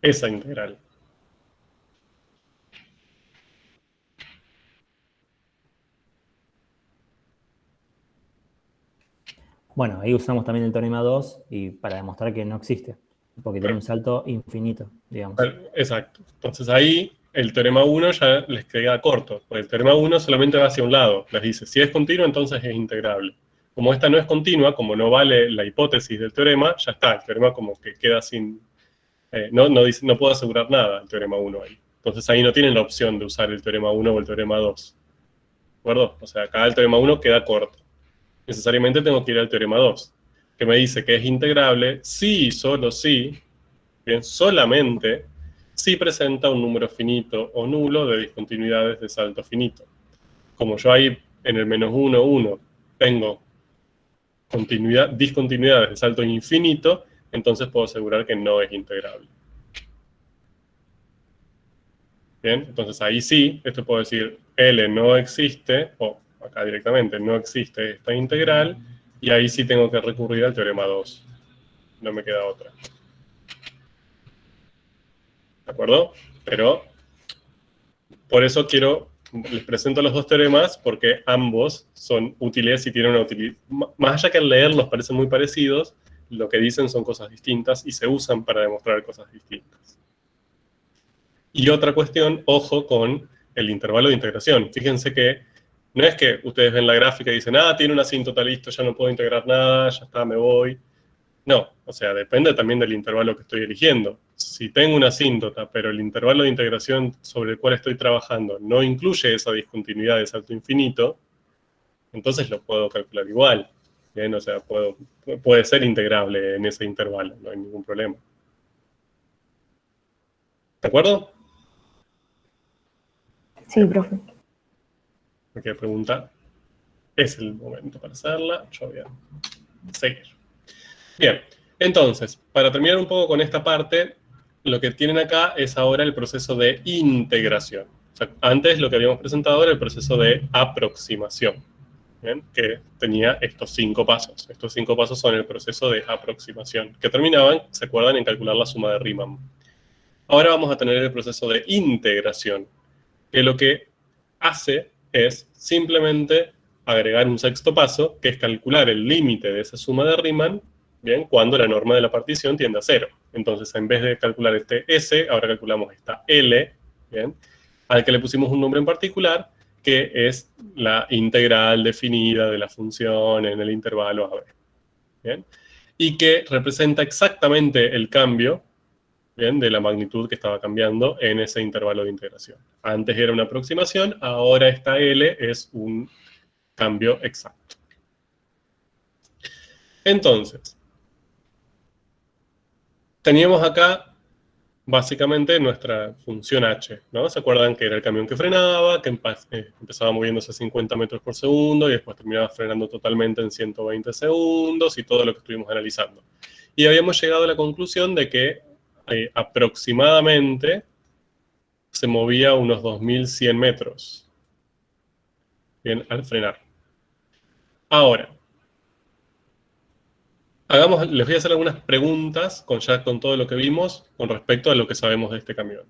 esa integral. Bueno, ahí usamos también el teorema 2 y para demostrar que no existe, porque tiene un salto infinito, digamos. Exacto. Entonces ahí el teorema 1 ya les queda corto, porque el teorema 1 solamente va hacia un lado. Les dice, si es continuo, entonces es integrable. Como esta no es continua, como no vale la hipótesis del teorema, ya está. El teorema como que queda sin... no puedo asegurar nada el teorema 1 ahí. Entonces ahí no tienen la opción de usar el teorema 1 o el teorema 2. ¿De acuerdo? O sea, acá el teorema 1 queda corto. Necesariamente tengo que ir al teorema 2, que me dice que es integrable si y solo si, bien, solamente si presenta un número finito o nulo de discontinuidades de salto finito. Como yo ahí en el menos 1, 1 tengo discontinuidades de salto infinito, entonces puedo asegurar que no es integrable. Bien, entonces ahí sí, esto puedo decir L no existe, o acá directamente no existe esta integral, y ahí sí tengo que recurrir al teorema 2. No me queda otra. ¿De acuerdo? Pero por eso les presento los dos teoremas, porque ambos son útiles y tienen una utilidad. Más allá que al leerlos parecen muy parecidos, lo que dicen son cosas distintas y se usan para demostrar cosas distintas. Y otra cuestión, ojo con el intervalo de integración. Fíjense que no es que ustedes ven la gráfica y dicen, tiene una asíntota, listo, ya no puedo integrar nada, ya está, me voy. No, o sea, depende también del intervalo que estoy eligiendo. Si tengo una asíntota, pero el intervalo de integración sobre el cual estoy trabajando no incluye esa discontinuidad de salto infinito, entonces lo puedo calcular igual. Bien, o sea, puede ser integrable en ese intervalo, no hay ningún problema. ¿De acuerdo? Sí, profe. Cualquier pregunta, es el momento para hacerla. Yo voy a seguir. Bien, entonces, para terminar un poco con esta parte, lo que tienen acá es ahora el proceso de integración. O sea, antes lo que habíamos presentado era el proceso de aproximación, ¿bien? Que tenía estos 5 pasos. Estos 5 pasos son el proceso de aproximación, que terminaban, ¿se acuerdan?, en calcular la suma de Riemann. Ahora vamos a tener el proceso de integración, que lo que hace es simplemente agregar un sexto paso, que es calcular el límite de esa suma de Riemann, bien, cuando la norma de la partición tiende a 0. Entonces, en vez de calcular este S, ahora calculamos esta L, bien, al que le pusimos un nombre en particular, que es la integral definida de la función en el intervalo AB. Bien, y que representa exactamente el cambio, bien, de la magnitud que estaba cambiando en ese intervalo de integración. Antes era una aproximación, ahora esta L es un cambio exacto. Entonces, teníamos acá básicamente nuestra función h, ¿no? ¿Se acuerdan que era el camión que frenaba, que empezaba moviéndose a 50 metros por segundo y después terminaba frenando totalmente en 120 segundos y todo lo que estuvimos analizando? Y habíamos llegado a la conclusión de que aproximadamente se movía unos 2100 metros. Bien, al frenar. Ahora, les voy a hacer algunas preguntas ya con todo lo que vimos con respecto a lo que sabemos de este camión.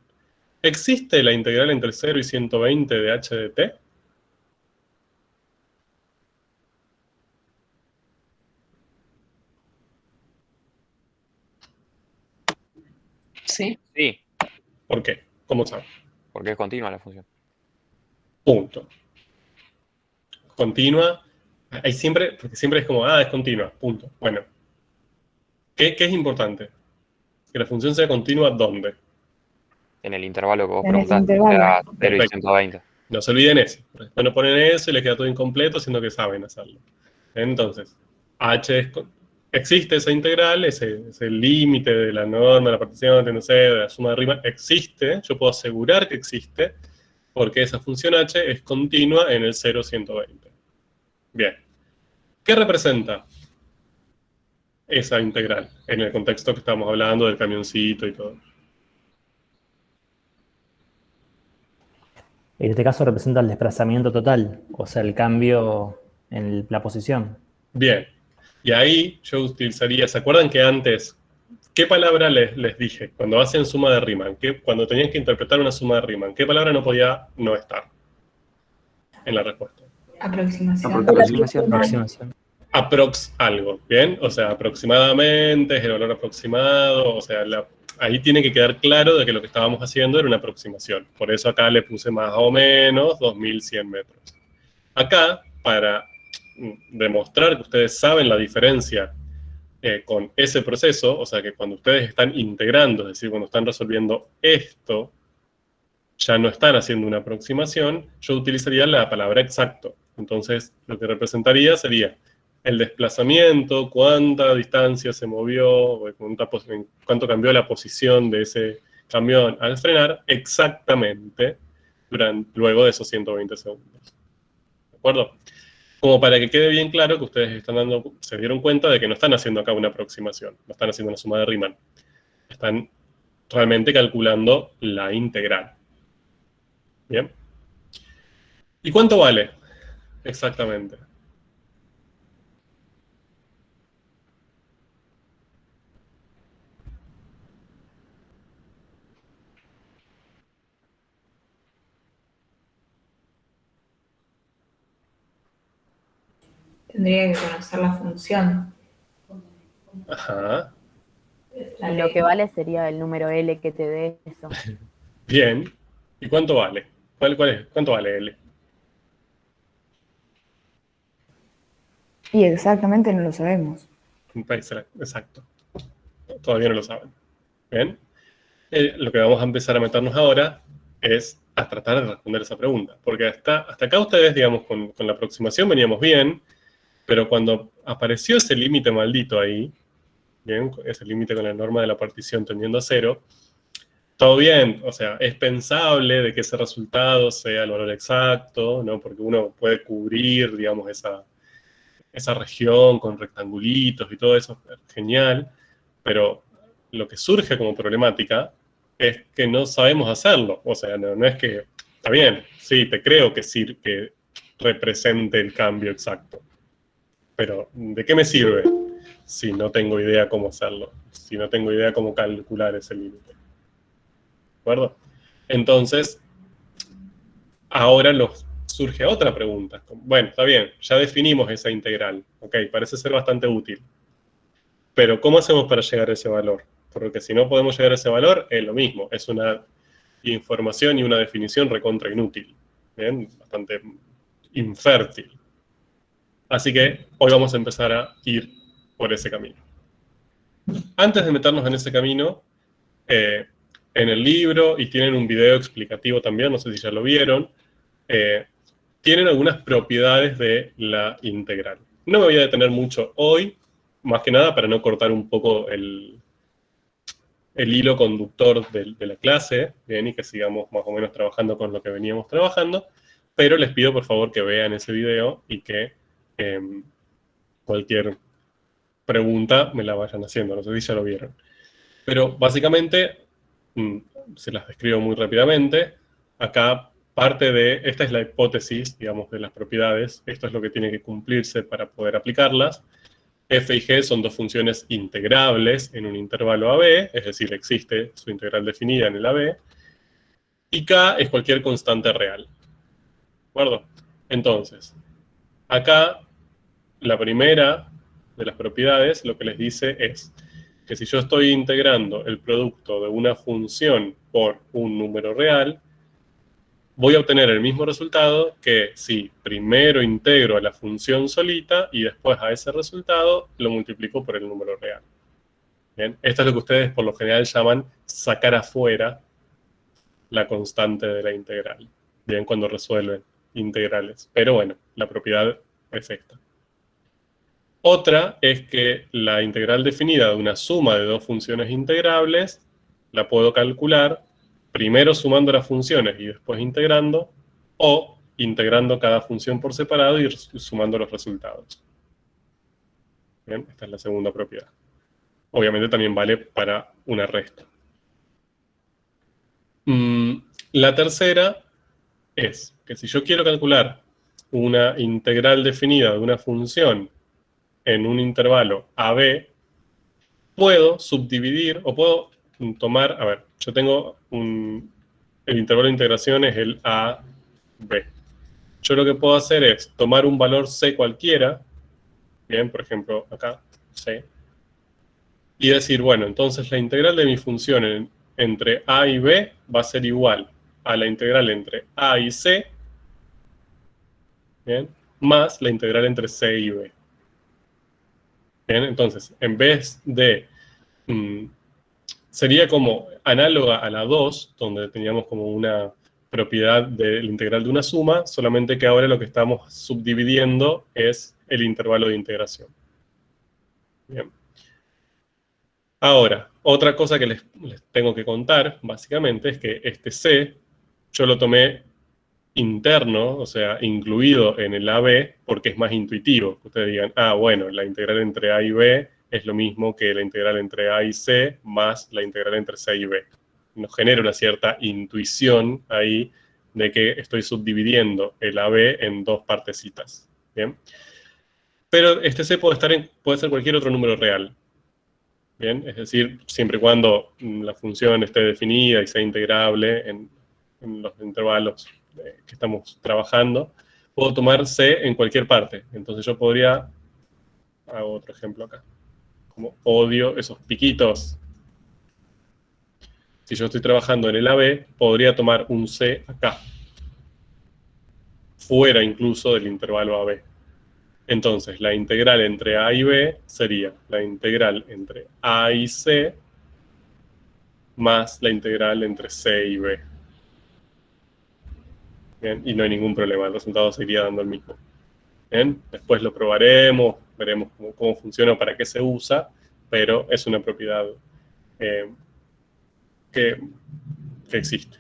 ¿Existe la integral entre 0 y 120 de h de t? Sí. Sí, ¿Por qué? ¿Cómo saben? porque es continua la función. Punto. Continua. Hay siempre, porque siempre es como, es continua, punto. Bueno. ¿Qué es importante? Que la función sea continua, ¿dónde? En el intervalo que vos En el preguntaste, intervalo. era 0 y Perfecto. 120. No se olviden eso. Después no ponen eso y les queda todo incompleto, siendo que saben hacerlo. Entonces, existe esa integral, ese límite de la norma, de la partición, de, no sé, de la suma de Riemann, existe. Yo puedo asegurar que existe, porque esa función h es continua en el 0-120. Bien. ¿Qué representa esa integral en el contexto que estamos hablando del camioncito y todo? En este caso representa el desplazamiento total, o sea, el cambio en la posición. Bien. Y ahí yo utilizaría, ¿se acuerdan que antes, qué palabra les dije? Cuando hacen suma de Riemann, cuando tenían que interpretar una suma de Riemann, ¿qué palabra no podía no estar en la respuesta? Aproximación. Aproximación. Aprox algo, ¿bien? O sea, aproximadamente es el valor aproximado, o sea, ahí tiene que quedar claro de que lo que estábamos haciendo era una aproximación. Por eso acá le puse más o menos 2100 metros. Acá, para demostrar que ustedes saben la diferencia con ese proceso, o sea, que cuando ustedes están integrando, es decir, cuando están resolviendo esto, ya no están haciendo una aproximación, yo utilizaría la palabra exacto. Entonces, lo que representaría sería el desplazamiento, cuánta distancia se movió, cuánto cambió la posición de ese camión al frenar, exactamente luego de esos 120 segundos. ¿De acuerdo? Como para que quede bien claro que ustedes se dieron cuenta de que no están haciendo acá una aproximación, no están haciendo una suma de Riemann. Están realmente calculando la integral. ¿Bien? ¿Y cuánto vale? Exactamente. Tendría que conocer la función. Ajá. Y lo que vale sería el número L que te dé eso. Bien. ¿Y cuánto vale? ¿Cuánto vale L? Y exactamente no lo sabemos. Exacto. Todavía no lo saben. ¿Bien? Lo que vamos a empezar a meternos ahora es a tratar de responder esa pregunta. Porque hasta acá ustedes, digamos, con la aproximación veníamos bien, pero cuando apareció ese límite maldito ahí, ¿bien? Ese límite con la norma de la partición tendiendo a 0, todo bien, o sea, es pensable de que ese resultado sea el valor exacto, ¿no? Porque uno puede cubrir, digamos, esa región con rectangulitos y todo eso, genial, pero lo que surge como problemática es que no sabemos hacerlo. O sea, no es que, está bien, sí, te creo que represente el cambio exacto, pero ¿de qué me sirve si no tengo idea cómo hacerlo? Si no tengo idea cómo calcular ese límite. ¿De acuerdo? Entonces, ahora surge otra pregunta. Bueno, está bien, ya definimos esa integral. Ok, parece ser bastante útil. Pero ¿cómo hacemos para llegar a ese valor? Porque si no podemos llegar a ese valor, es lo mismo. Es una información y una definición recontra inútil. ¿Bien? Bastante infértil. Así que hoy vamos a empezar a ir por ese camino. Antes de meternos en ese camino, en el libro, y tienen un video explicativo también, no sé si ya lo vieron, tienen algunas propiedades de la integral. No me voy a detener mucho hoy, más que nada para no cortar un poco el hilo conductor de la clase, bien, y que sigamos más o menos trabajando con lo que veníamos trabajando, pero les pido por favor que vean ese video y que cualquier pregunta me la vayan haciendo, no sé si ya lo vieron. Pero básicamente, se las describo muy rápidamente, acá parte de, esta es la hipótesis, digamos, de las propiedades, esto es lo que tiene que cumplirse para poder aplicarlas. F y G son dos funciones integrables en un intervalo AB, es decir, existe su integral definida en el AB, y K es cualquier constante real. ¿De acuerdo? Entonces, acá, la primera de las propiedades, lo que les dice es que si yo estoy integrando el producto de una función por un número real, voy a obtener el mismo resultado que si primero integro a la función solita y después a ese resultado lo multiplico por el número real. ¿Bien? Esto es lo que ustedes por lo general llaman sacar afuera la constante de la integral. Bien, cuando resuelven integrales. Pero bueno, la propiedad es esta. Otra es que la integral definida de una suma de dos funciones integrables la puedo calcular primero sumando las funciones y después integrando, o integrando cada función por separado y sumando los resultados. Bien, esta es la segunda propiedad. Obviamente también vale para una resta. La tercera es que si yo quiero calcular una integral definida de una función en un intervalo AB, puedo subdividir, o puedo tomar, a ver, yo tengo el intervalo de integración es el AB. Yo lo que puedo hacer es tomar un valor C cualquiera, bien, por ejemplo, acá, C, y decir, bueno, entonces la integral de mi función entre A y B va a ser igual a la integral entre A y C, bien, más la integral entre C y B. Bien, entonces, en vez de... sería como análoga a la 2, donde teníamos como una propiedad del integral de una suma, solamente que ahora lo que estamos subdividiendo es el intervalo de integración. Bien. Ahora, otra cosa que les tengo que contar, básicamente, es que este C, yo lo tomé interno, o sea, incluido en el AB, porque es más intuitivo. Que ustedes digan, ah, bueno, la integral entre A y B es lo mismo que la integral entre A y C más la integral entre C y B. Nos genera una cierta intuición ahí de que estoy subdividiendo el AB en dos partecitas. ¿Bien? Pero este C puede ser cualquier otro número real. ¿Bien? Es decir, siempre y cuando la función esté definida y sea integrable en los intervalos que estamos trabajando, puedo tomar C en cualquier parte. Entonces yo podría, hago otro ejemplo acá. Como odio esos piquitos. Si yo estoy trabajando en el AB, podría tomar un C acá. Fuera incluso del intervalo AB. Entonces, la integral entre A y B sería la integral entre A y C más la integral entre C y B. Bien, y no hay ningún problema, el resultado seguiría dando el mismo. Bien, después lo probaremos, veremos cómo funciona, para qué se usa, pero es una propiedad que existe.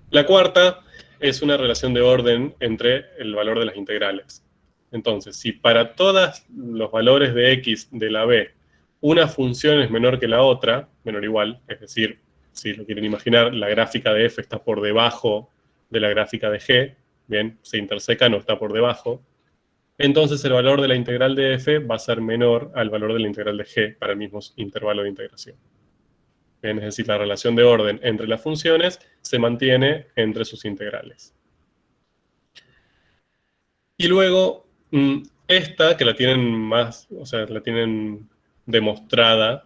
La cuarta es una relación de orden entre el valor de las integrales. Entonces, si para todos los valores de x de la b, una función es menor que la otra, menor o igual, es decir, si lo quieren imaginar, la gráfica de f está por debajo de la gráfica de g, bien, se intersecan o está por debajo, entonces el valor de la integral de f va a ser menor al valor de la integral de g para el mismo intervalo de integración. Bien, es decir, la relación de orden entre las funciones se mantiene entre sus integrales. Y luego, esta, que la tienen más, o sea, la tienen demostrada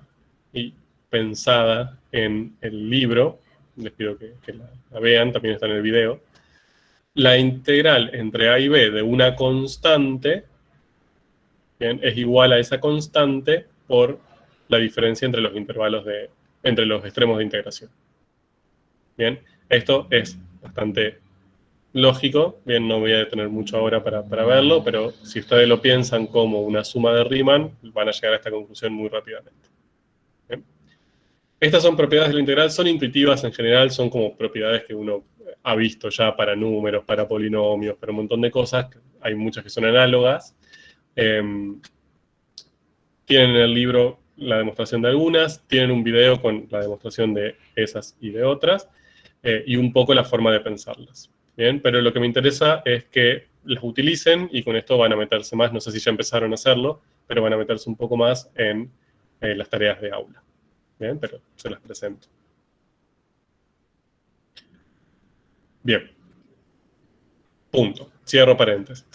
y pensada en el libro, les pido que la vean, también está en el video. La integral entre a y b de una constante, bien, es igual a esa constante por la diferencia entre los intervalos entre los extremos de integración. Bien, esto es bastante lógico, bien, no voy a detener mucho ahora para verlo, pero si ustedes lo piensan como una suma de Riemann, van a llegar a esta conclusión muy rápidamente. Estas son propiedades de la integral, son intuitivas en general, son como propiedades que uno ha visto ya para números, para polinomios, para un montón de cosas. Hay muchas que son análogas. Tienen en el libro la demostración de algunas, tienen un video con la demostración de esas y de otras, y un poco la forma de pensarlas. Bien, pero lo que me interesa es que las utilicen y con esto van a meterse más, no sé si ya empezaron a hacerlo, pero van a meterse un poco más en las tareas de aula. Bien, pero se las presento. Bien. Punto. Cierro paréntesis.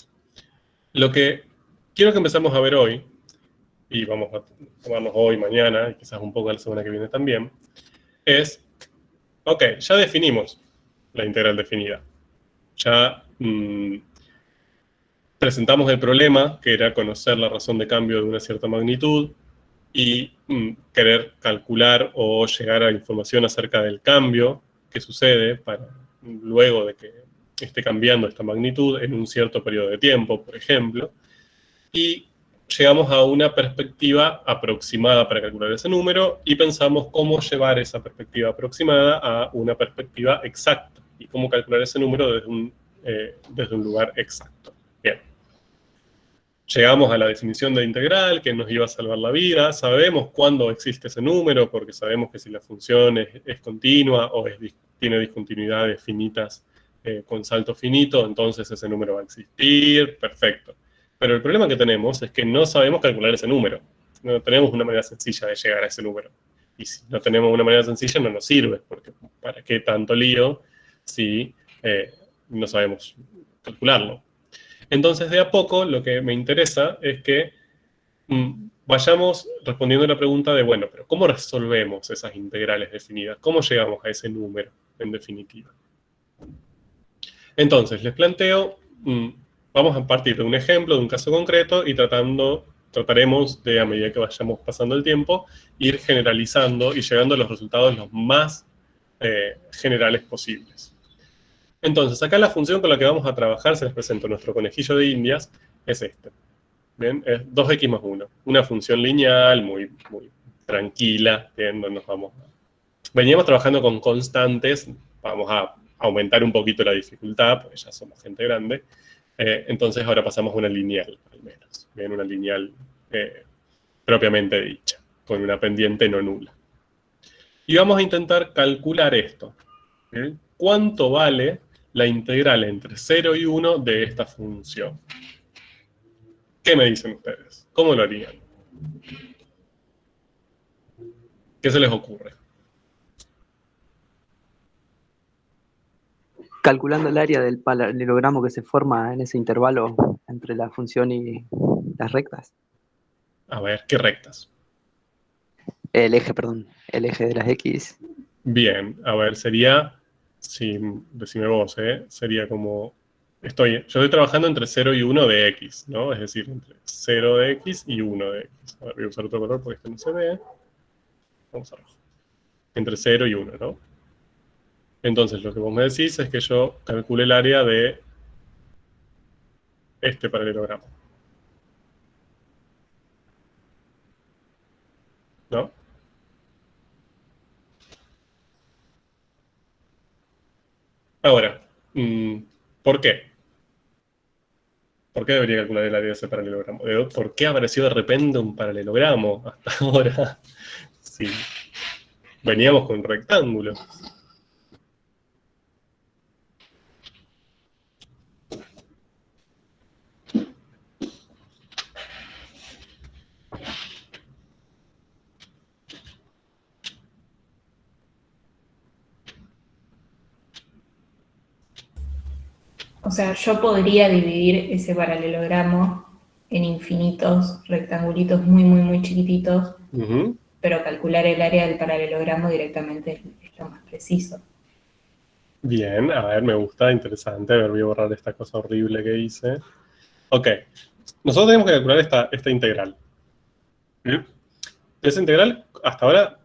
Lo que quiero que empecemos a ver hoy, y vamos a tomarnos hoy, mañana, y quizás un poco la semana que viene también, es, ok, ya definimos la integral definida. Ya presentamos el problema, que era conocer la razón de cambio de una cierta magnitud, y querer calcular o llegar a información acerca del cambio que sucede para luego de que esté cambiando esta magnitud en un cierto periodo de tiempo, por ejemplo, y llegamos a una perspectiva aproximada para calcular ese número y pensamos cómo llevar esa perspectiva aproximada a una perspectiva exacta y cómo calcular ese número desde un lugar exacto. Bien. Llegamos a la definición de integral, que nos iba a salvar la vida. Sabemos cuándo existe ese número, porque sabemos que si la función es continua o tiene discontinuidades finitas con salto finito, entonces ese número va a existir. Perfecto. Pero el problema que tenemos es que no sabemos calcular ese número. No tenemos una manera sencilla de llegar a ese número. Y si no tenemos una manera sencilla, no nos sirve, porque ¿para qué tanto lío si no sabemos calcularlo? Entonces, de a poco, lo que me interesa es que vayamos respondiendo a la pregunta de, bueno, pero ¿cómo resolvemos esas integrales definidas? ¿Cómo llegamos a ese número, en definitiva? Entonces, les planteo, vamos a partir de un ejemplo, de un caso concreto, y trataremos de, a medida que vayamos pasando el tiempo, ir generalizando y llegando a los resultados los más generales posibles. Entonces, acá la función con la que vamos a trabajar, se les presento nuestro conejillo de indias, es este. ¿Bien? Es 2x más 1. Una función lineal, muy tranquila. ¿Bien? No nos vamos Veníamos trabajando con constantes, vamos a aumentar un poquito la dificultad, porque ya somos gente grande. Entonces ahora pasamos a una lineal, al menos. ¿Bien? Una lineal propiamente dicha, con una pendiente no nula. Y vamos a intentar calcular esto. ¿Bien? ¿Cuánto vale la integral entre 0 y 1 de esta función? ¿Qué me dicen ustedes? ¿Cómo lo harían? ¿Qué se les ocurre? Calculando el área del paralelogramo que se forma en ese intervalo entre la función y las rectas. A ver, ¿qué rectas? El eje de las X. Bien, a ver, sería... Sí, decime vos, sería como... Yo estoy trabajando entre 0 y 1 de X, ¿no? Es decir, entre 0 de X y 1 de X. A ver, voy a usar otro color porque este no se ve. Vamos a rojo. Entre 0 y 1, ¿no? Entonces, lo que vos me decís es que yo calcule el área de este paralelogramo. ¿No? Ahora, ¿por qué? ¿Por qué debería calcular el área de ese paralelogramo? ¿Por qué apareció de repente un paralelogramo hasta ahora? Sí. Veníamos con rectángulos. O sea, yo podría dividir ese paralelogramo en infinitos rectangulitos muy chiquititos, pero calcular el área del paralelogramo directamente es lo más preciso. Bien, a ver, me gusta, interesante. A ver, voy a borrar esta cosa horrible que hice. Ok, nosotros tenemos que calcular esta integral. Esa integral, hasta ahora,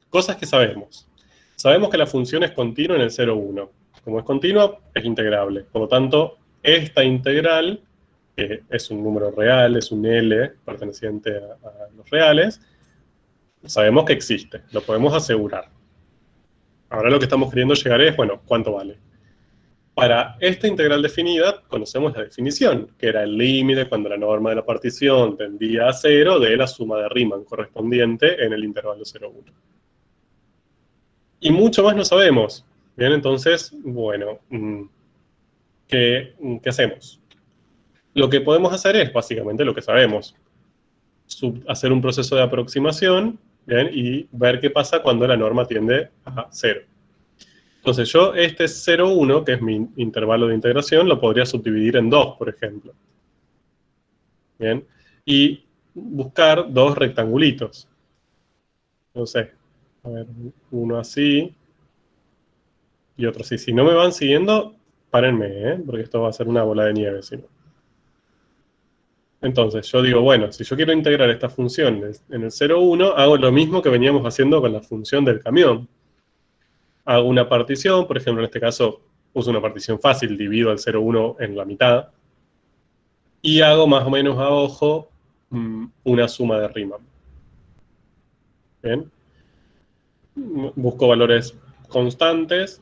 cosas que sabemos. Sabemos que la función es continua en el 0, 1. Como es continua, es integrable. Por lo tanto, esta integral, que es un número real, es un L perteneciente a los reales, Sabemos que existe, lo podemos asegurar. Ahora lo que estamos queriendo llegar es, bueno, ¿cuánto vale? Para esta integral definida, conocemos la definición, que era el límite cuando la norma de la partición tendía a 0 de la suma de Riemann correspondiente en el intervalo 0,1. Y mucho más no sabemos. Bien, entonces, bueno, ¿qué hacemos? Lo que podemos hacer es, básicamente, lo que sabemos. Hacer un proceso de aproximación, ¿bien? Y ver qué pasa cuando la norma tiende a 0. Entonces yo este 0,1, que es mi intervalo de integración, lo podría subdividir en 2, por ejemplo. ¿Bien? Y buscar dos rectangulitos. No sé, a ver, uno así y otro así. Si no me van siguiendo, párenme, porque esto va a ser una bola de nieve, si no. Entonces yo digo, bueno, si yo quiero integrar esta función en el 0,1, hago lo mismo que veníamos haciendo con la función del camión. Hago una partición, por ejemplo, en este caso uso una partición fácil, divido el 0,1 en la mitad, y hago más o menos a ojo una suma de Riemann. ¿Bien? Busco valores constantes,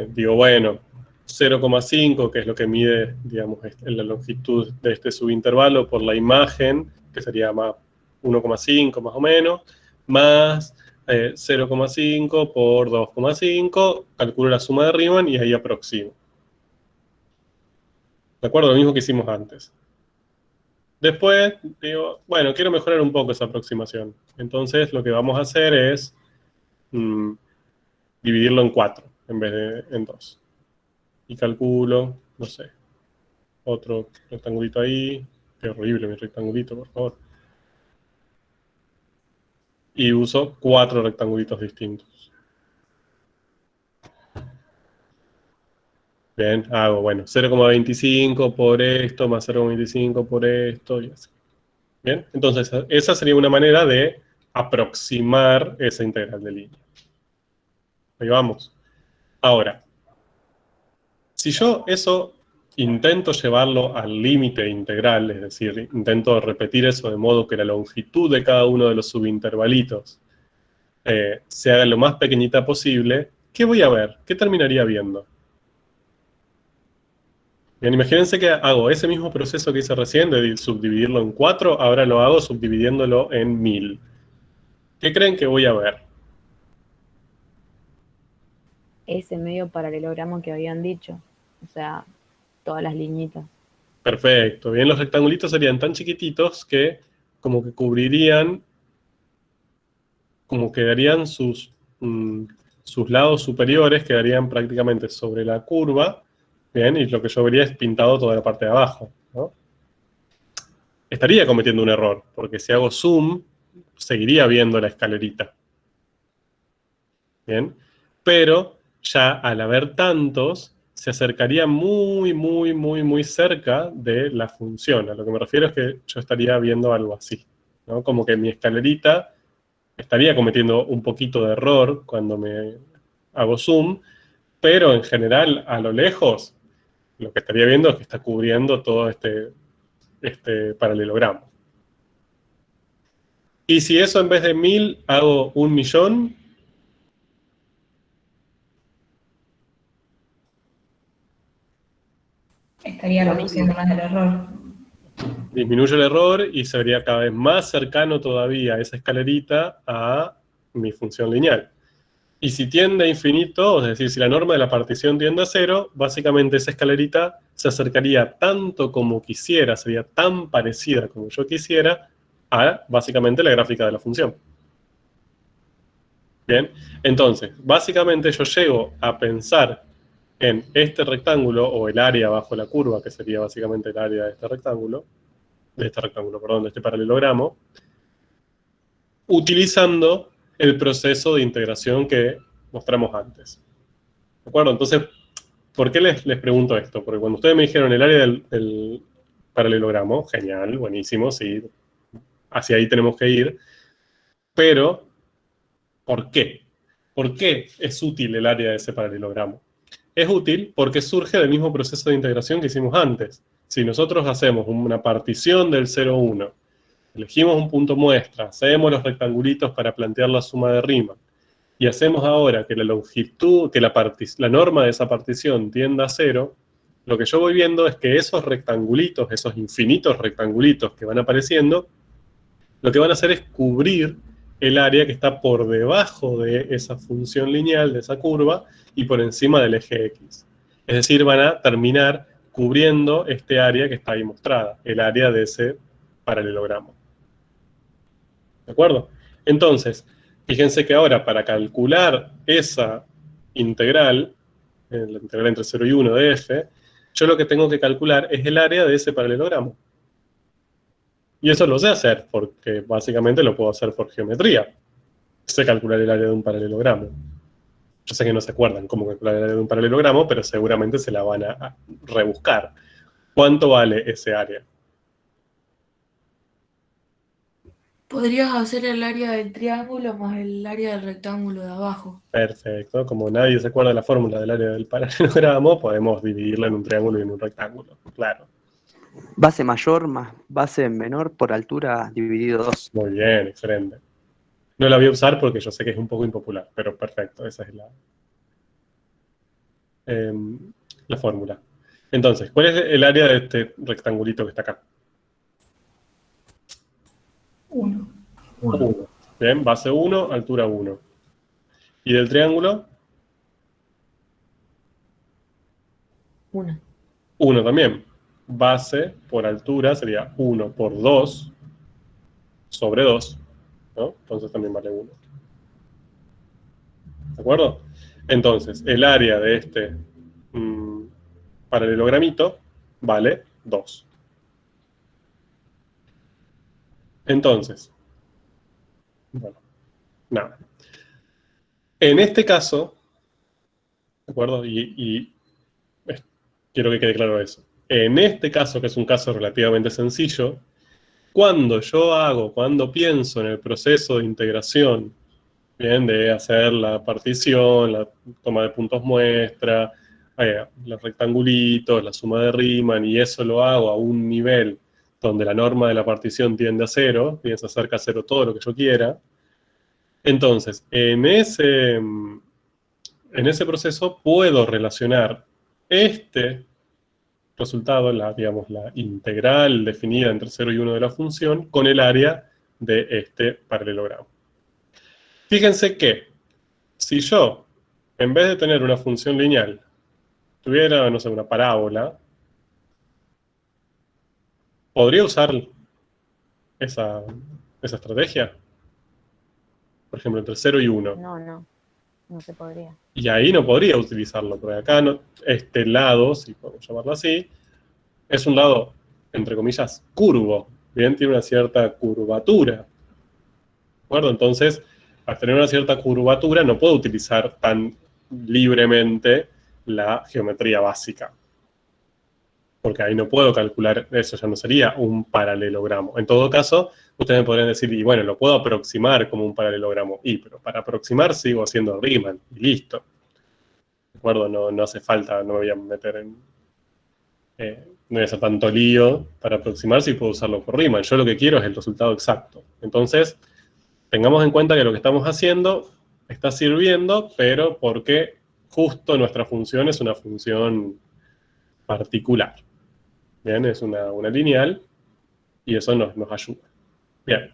digo, bueno, 0,5, que es lo que mide, digamos, la longitud de este subintervalo por la imagen, que sería más 1,5 más o menos, más 0,5 por 2,5, calculo la suma de Riemann y ahí aproximo. ¿De acuerdo? Lo mismo que hicimos antes. Después, digo, bueno, quiero mejorar un poco esa aproximación. Entonces, lo que vamos a hacer es dividirlo en 4 en vez de en 2. Y calculo, no sé, otro rectangulito ahí. Qué horrible mi rectangulito, por favor. Y uso 4 rectangulitos distintos. Bien, hago, bueno, 0,25 por esto, más 0,25 por esto, y así. Bien, entonces esa sería una manera de aproximar esa integral de línea. Ahí vamos. Ahora, si yo eso intento llevarlo al límite integral, es decir, intento repetir eso de modo que la longitud de cada uno de los subintervalitos se haga lo más pequeñita posible, ¿qué voy a ver? ¿Qué terminaría viendo? Bien, imagínense que hago ese mismo proceso que hice recién de subdividirlo en 4, ahora lo hago subdividiéndolo en 1000. ¿Qué creen que voy a ver? Ese medio paralelogramo que habían dicho. O sea, todas las liñitas. Perfecto. Bien, los rectangulitos serían tan chiquititos que como que cubrirían, como quedarían sus lados superiores, quedarían prácticamente sobre la curva. Bien, y lo que yo vería es pintado toda la parte de abajo, ¿no? Estaría cometiendo un error, porque si hago zoom, seguiría viendo la escalerita. Bien, pero ya al haber tantos, se acercaría muy, muy, muy, muy cerca de la función. A lo que me refiero es que yo estaría viendo algo así, ¿no? Como que mi escalerita estaría cometiendo un poquito de error cuando me hago zoom, pero en general, a lo lejos, lo que estaría viendo es que está cubriendo todo este paralelogramo. Y si eso en vez de 1000 hago 1.000.000, estaría reduciendo más el error. disminuyo el error y se vería cada vez más cercano todavía esa escalerita a mi función lineal. Y si tiende a infinito, es decir, si la norma de la partición tiende a 0, básicamente esa escalerita se acercaría tanto como quisiera, sería tan parecida como yo quisiera, a básicamente la gráfica de la función. Bien, entonces, básicamente yo llego a pensar en este rectángulo, o el área bajo la curva, que sería básicamente el área de este rectángulo, de este paralelogramo, utilizando el proceso de integración que mostramos antes. ¿De acuerdo? Entonces, ¿por qué les pregunto esto? Porque cuando ustedes me dijeron el área del paralelogramo, genial, buenísimo, sí, hacia ahí tenemos que ir, pero ¿por qué? ¿Por qué es útil el área de ese paralelogramo? Es útil porque surge del mismo proceso de integración que hicimos antes. Si nosotros hacemos una partición del 0,1 elegimos un punto muestra, hacemos los rectangulitos para plantear la suma de Riemann, y hacemos ahora que la longitud, que la norma de esa partición tienda a 0, lo que yo voy viendo es que esos rectangulitos, esos infinitos rectangulitos que van apareciendo, lo que van a hacer es cubrir el área que está por debajo de esa función lineal, de esa curva, y por encima del eje X. Es decir, van a terminar cubriendo este área que está ahí mostrada, el área de ese paralelogramo. ¿De acuerdo? Entonces, fíjense que ahora para calcular esa integral, la integral entre 0 y 1 de f, yo lo que tengo que calcular es el área de ese paralelogramo. Y eso lo sé hacer, porque básicamente lo puedo hacer por geometría. Sé calcular el área de un paralelogramo. Yo sé que no se acuerdan cómo calcular el área de un paralelogramo, pero seguramente se la van a rebuscar. ¿Cuánto vale ese área? Podrías hacer el área del triángulo más el área del rectángulo de abajo. Perfecto. Como nadie se acuerda de la fórmula del área del paralelogramo, podemos dividirla en un triángulo y en un rectángulo. Claro. Base mayor más base menor por altura dividido 2. Muy bien, excelente. No la voy a usar porque yo sé que es un poco impopular, pero perfecto, esa es la fórmula. Entonces, ¿cuál es el área de este rectangulito que está acá? 1. 1. Bien, base 1, altura 1. ¿Y del triángulo? 1. 1 también. Base por altura sería 1 por 2 sobre 2, ¿no? Entonces también vale 1. ¿De acuerdo? Entonces, el área de este paralelogramito vale 2. Entonces, bueno, nada. En este caso, ¿de acuerdo? Quiero que quede claro eso. En este caso, que es un caso relativamente sencillo, cuando pienso en el proceso de integración, bien, de hacer la partición, la toma de puntos muestra, los rectangulitos, la suma de Riemann, y eso lo hago a un nivel donde la norma de la partición tiende a 0, bien, se acerca a 0 todo lo que yo quiera. Entonces, en ese proceso puedo relacionar este resultado, la integral definida entre 0 y 1 de la función, con el área de este paralelogramo. Fíjense que, si yo, en vez de tener una función lineal, tuviera, no sé, una parábola, ¿podría usar esa estrategia? Por ejemplo, entre 0 y 1. No se podría. Y ahí no podría utilizarlo, porque acá este lado, si podemos llamarlo así, es un lado, entre comillas, curvo. Bien, tiene una cierta curvatura. ¿De acuerdo? Entonces, al tener una cierta curvatura, no puedo utilizar tan libremente la geometría básica. Porque ahí no puedo calcular, eso ya no sería un paralelogramo. En todo caso, ustedes me podrían decir, y bueno, lo puedo aproximar como un paralelogramo. Pero para aproximar sigo haciendo Riemann, y listo. ¿De acuerdo? No hace falta, no me voy a meter en... no voy a hacer tanto lío para aproximar si puedo usarlo por Riemann. Yo lo que quiero es el resultado exacto. Entonces, tengamos en cuenta que lo que estamos haciendo está sirviendo, pero porque justo nuestra función es una función particular. Bien, es una lineal, y eso nos ayuda. Bien.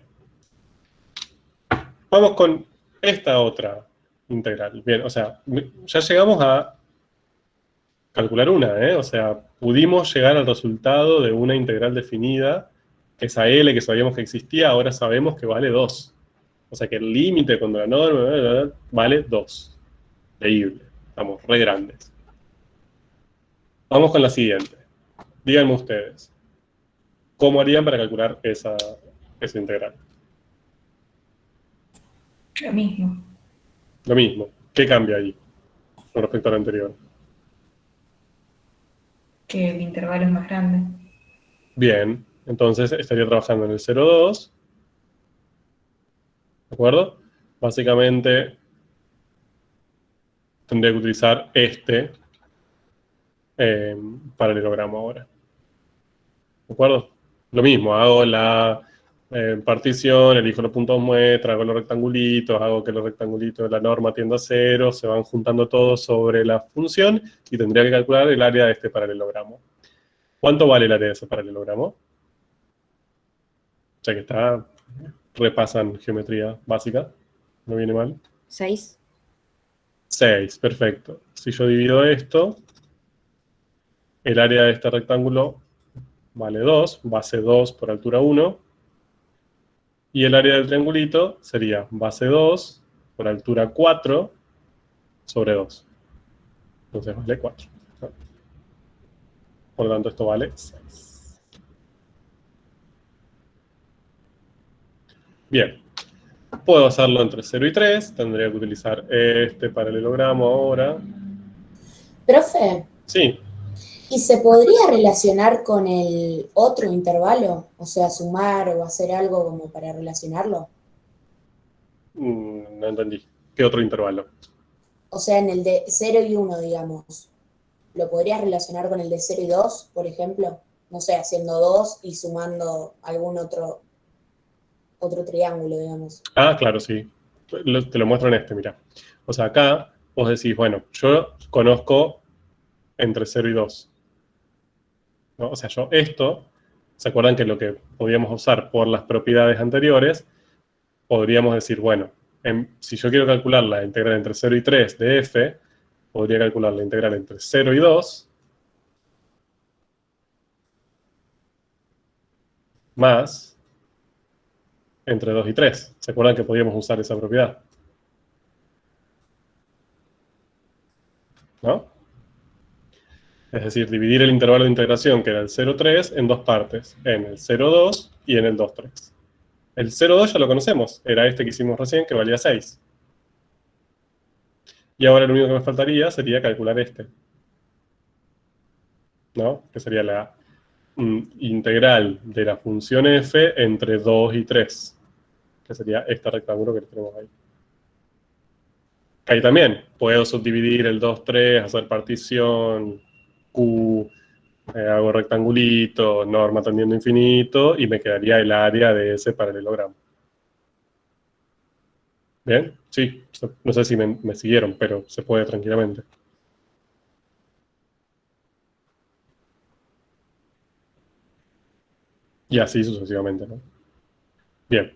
Vamos con esta otra integral. Bien, o sea, ya llegamos a calcular una, o sea, pudimos llegar al resultado de una integral definida, que esa L que sabíamos que existía, ahora sabemos que vale 2. O sea que el límite cuando la norma vale 2. Increíble. Estamos re grandes. Vamos con la siguiente. Díganme ustedes, ¿cómo harían para calcular esa integral? Lo mismo. Lo mismo. ¿Qué cambia ahí con respecto al anterior? Que el intervalo es más grande. Bien, entonces estaría trabajando en el 0,2. ¿De acuerdo? Básicamente tendría que utilizar este paralelogramo ahora. ¿De acuerdo? Lo mismo, hago la partición, elijo los puntos muestra, hago los rectangulitos, hago que los rectangulitos de la norma tienda a 0, se van juntando todos sobre la función y tendría que calcular el área de este paralelogramo. ¿Cuánto vale el área de ese paralelogramo? Ya que está, repasan geometría básica, no viene mal. 6. 6, perfecto. Si yo divido esto, el área de este rectángulo vale 2, base 2 por altura 1. Y el área del triangulito sería base 2 por altura 4 sobre 2. Entonces vale 4. Por lo tanto, esto vale 6. Bien. Puedo hacerlo entre 0 y 3. Tendría que utilizar este paralelogramo ahora. Profe. Sí. ¿Y se podría relacionar con el otro intervalo? O sea, sumar o hacer algo como para relacionarlo. No entendí. ¿Qué otro intervalo? O sea, en el de 0 y 1, digamos. ¿Lo podrías relacionar con el de 0 y 2, por ejemplo? No sé, haciendo 2 y sumando algún otro triángulo, digamos. Ah, claro, sí. Te lo muestro en este, mira. O sea, acá vos decís, bueno, yo conozco entre 0 y 2. ¿No? O sea, yo esto, ¿se acuerdan que lo que podíamos usar por las propiedades anteriores? Podríamos decir, bueno, si yo quiero calcular la integral entre 0 y 3 de f, podría calcular la integral entre 0 y 2, más entre 2 y 3. ¿Se acuerdan que podíamos usar esa propiedad? ¿No? Es decir, dividir el intervalo de integración, que era el 0,3, en dos partes, en el 0,2 y en el 2,3. El 0,2 ya lo conocemos, era este que hicimos recién, que valía 6. Y ahora lo único que me faltaría sería calcular este. ¿No? Que sería la integral de la función f entre 2 y 3. Que sería este rectángulo que tenemos ahí. Ahí también puedo subdividir el 2, 3, hacer partición, Q, hago rectangulito, norma tendiendo a infinito, y me quedaría el área de ese paralelogramo. ¿Bien? Sí, no sé si me siguieron, pero se puede tranquilamente. Y así sucesivamente, ¿no? Bien.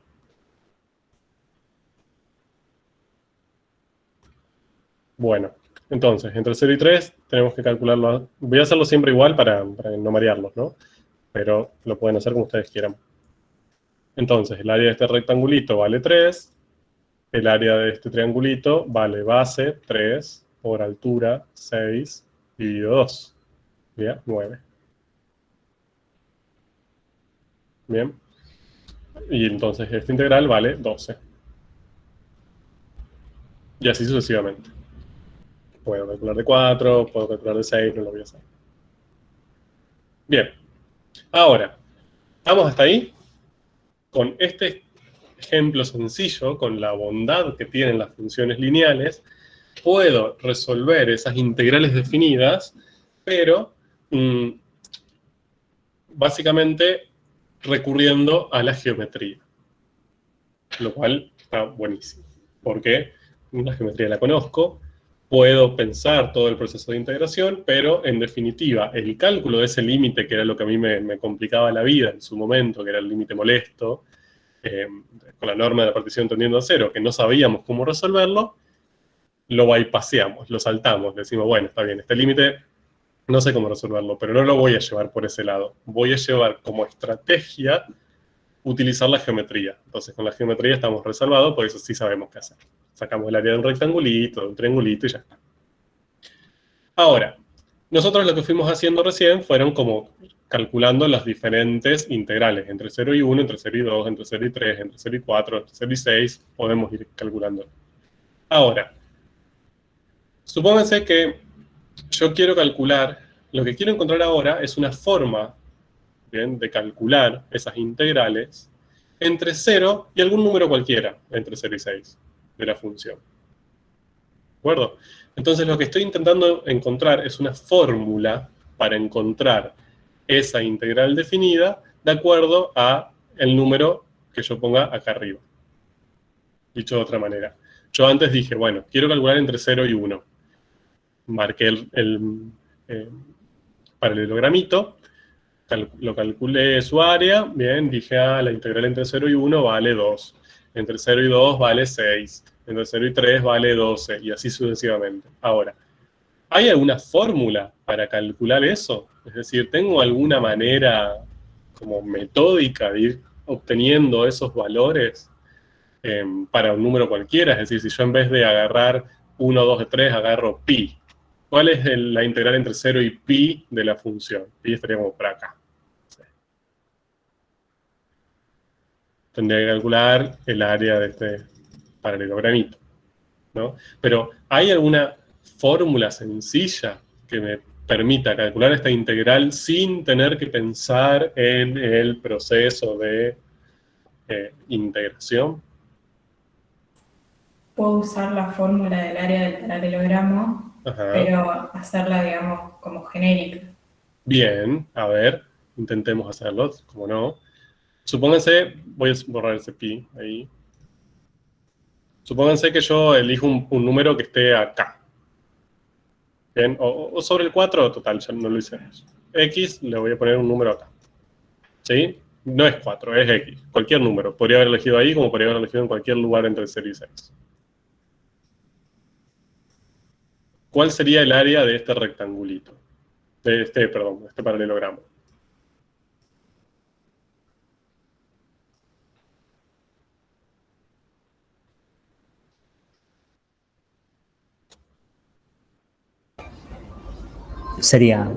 Bueno, entonces, entre 0 y 3 tenemos que calcularlo. Voy a hacerlo siempre igual para no marearlos, ¿no? Pero lo pueden hacer como ustedes quieran. Entonces, el área de este rectangulito vale 3. El área de este triangulito vale base 3 por altura 6 dividido 2. Bien, 9. Bien. Y entonces esta integral vale 12. Y así sucesivamente. Puedo calcular de 4, puedo calcular de 6, no lo voy a hacer. Bien. Ahora, ¿vamos hasta ahí? Con este ejemplo sencillo, con la bondad que tienen las funciones lineales, puedo resolver esas integrales definidas, pero básicamente recurriendo a la geometría. Lo cual está buenísimo. Porque la geometría la conozco, puedo pensar todo el proceso de integración, pero en definitiva, el cálculo de ese límite, que era lo que a mí me complicaba la vida en su momento, que era el límite molesto, con la norma de la partición tendiendo a 0, que no sabíamos cómo resolverlo, lo bypaseamos, lo saltamos, decimos, bueno, está bien, este límite no sé cómo resolverlo, pero no lo voy a llevar por ese lado. Voy a llevar como estrategia utilizar la geometría. Entonces, con la geometría estamos resalvados, por eso sí sabemos qué hacer. Sacamos el área de un rectangulito, de un triangulito y ya está. Ahora, nosotros lo que fuimos haciendo recién fueron como calculando las diferentes integrales, entre 0 y 1, entre 0 y 2, entre 0 y 3, entre 0 y 4, entre 0 y 6, podemos ir calculando. Ahora, supónganse que yo quiero calcular, lo que quiero encontrar ahora es una forma, ¿bien?, de calcular esas integrales entre 0 y algún número cualquiera, entre 0 y 6, de la función. ¿De acuerdo? Entonces lo que estoy intentando encontrar es una fórmula para encontrar esa integral definida de acuerdo a el número que yo ponga acá arriba. Dicho de otra manera. Yo antes dije, bueno, quiero calcular entre 0 y 1. Marqué el paralelogramito, lo calculé su área, bien, dije, la integral entre 0 y 1 vale 2. Entre 0 y 2 vale 6. Entre 0 y 3 vale 12, y así sucesivamente. Ahora, ¿hay alguna fórmula para calcular eso? Es decir, ¿tengo alguna manera como metódica de ir obteniendo esos valores para un número cualquiera? Es decir, si yo en vez de agarrar 1, 2, 3, agarro pi. ¿Cuál es la integral entre 0 y pi de la función? Pi estaría como por acá. Sí. Tendría que calcular el área de este paralelogramito, ¿no? Pero, ¿hay alguna fórmula sencilla que me permita calcular esta integral sin tener que pensar en el proceso de integración? Puedo usar la fórmula del área del paralelogramo, Ajá. pero hacerla, digamos, como genérica. Bien, a ver, intentemos hacerlo, como no. Supónganse, voy a borrar ese pi ahí. Supónganse que yo elijo un número que esté acá. Bien, o sobre el 4, total, ya no lo hicimos. X, le voy a poner un número acá. ¿Sí? No es 4, es X. Cualquier número. Podría haber elegido ahí, como podría haber elegido en cualquier lugar entre 0 y 6. ¿Cuál sería el área de este rectangulito? De este paralelogramo. Sería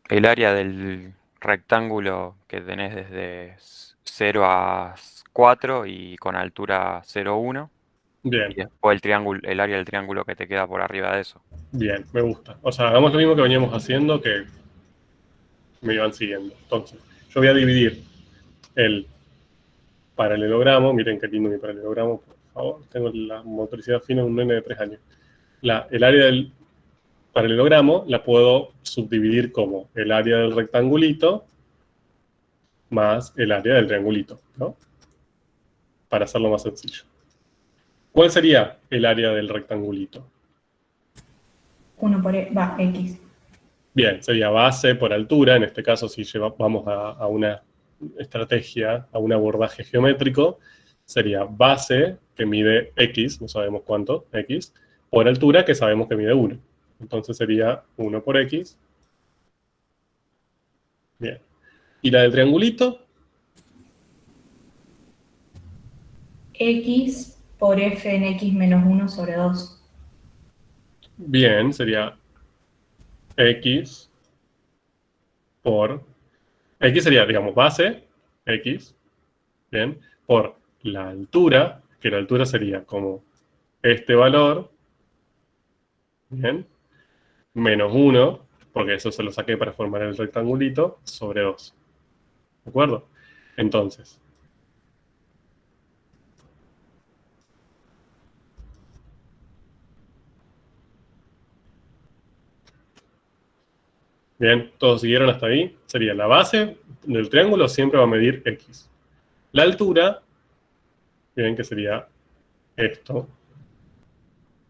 el área del rectángulo que tenés desde 0 a 4 y con altura 0, 1. Bien. Y después el área del triángulo que te queda por arriba de eso. Bien, me gusta. O sea, hagamos lo mismo que veníamos haciendo, que me iban siguiendo. Entonces, yo voy a dividir el paralelogramo. Miren qué lindo mi paralelogramo, por favor. Tengo la motricidad fina de un nene de 3 años. El área del paralelogramo la puedo subdividir como el área del rectangulito más el área del triangulito, ¿no? Para hacerlo más sencillo. ¿Cuál sería el área del rectangulito? 1 por X. Bien, sería base por altura. En este caso, si vamos a una estrategia, a un abordaje geométrico, sería base, que mide X, no sabemos cuánto, X, por altura, que sabemos que mide 1. Entonces sería 1 por X. Bien. ¿Y la del triangulito? X por f en X menos 1 sobre 2. Bien, sería X por... X sería, digamos, base, X, bien, por la altura, que la altura sería como este valor, bien, menos 1, porque eso se lo saqué para formar el rectangulito, sobre 2. ¿De acuerdo? Entonces, bien, ¿todos siguieron hasta ahí? Sería la base del triángulo siempre va a medir X. La altura, bien, que sería esto.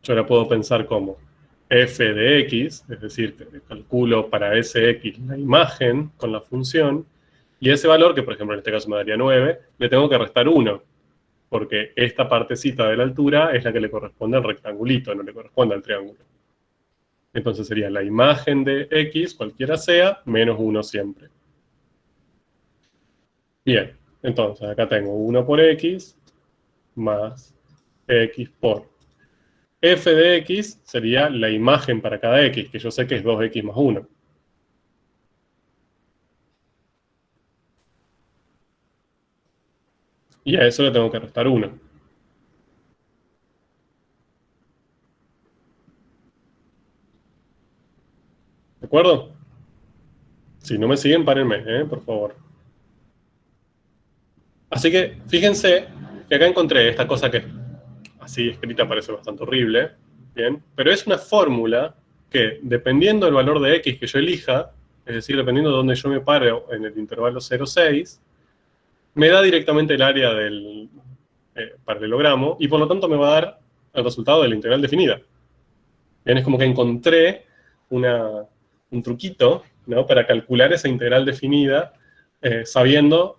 Yo ahora puedo pensar como f de x, es decir, que calculo para ese x la imagen con la función, y ese valor, que por ejemplo en este caso me daría 9, le tengo que restar 1, porque esta partecita de la altura es la que le corresponde al rectangulito, no le corresponde al triángulo. Entonces sería la imagen de x, cualquiera sea, menos 1 siempre. Bien, entonces acá tengo 1 por x más x por... f de x sería la imagen para cada x, que yo sé que es 2x más 1. Y a eso le tengo que restar 1. ¿De acuerdo? Si no me siguen, párenme, por favor. Así que, fíjense que acá encontré esta cosa que así escrita parece bastante horrible, ¿bien? Pero es una fórmula que, dependiendo del valor de x que yo elija, es decir, dependiendo de dónde yo me paro en el intervalo 0, 6, me da directamente el área del paralelogramo, y por lo tanto me va a dar el resultado de la integral definida. Bien, es como que encontré un truquito, ¿no?, para calcular esa integral definida sabiendo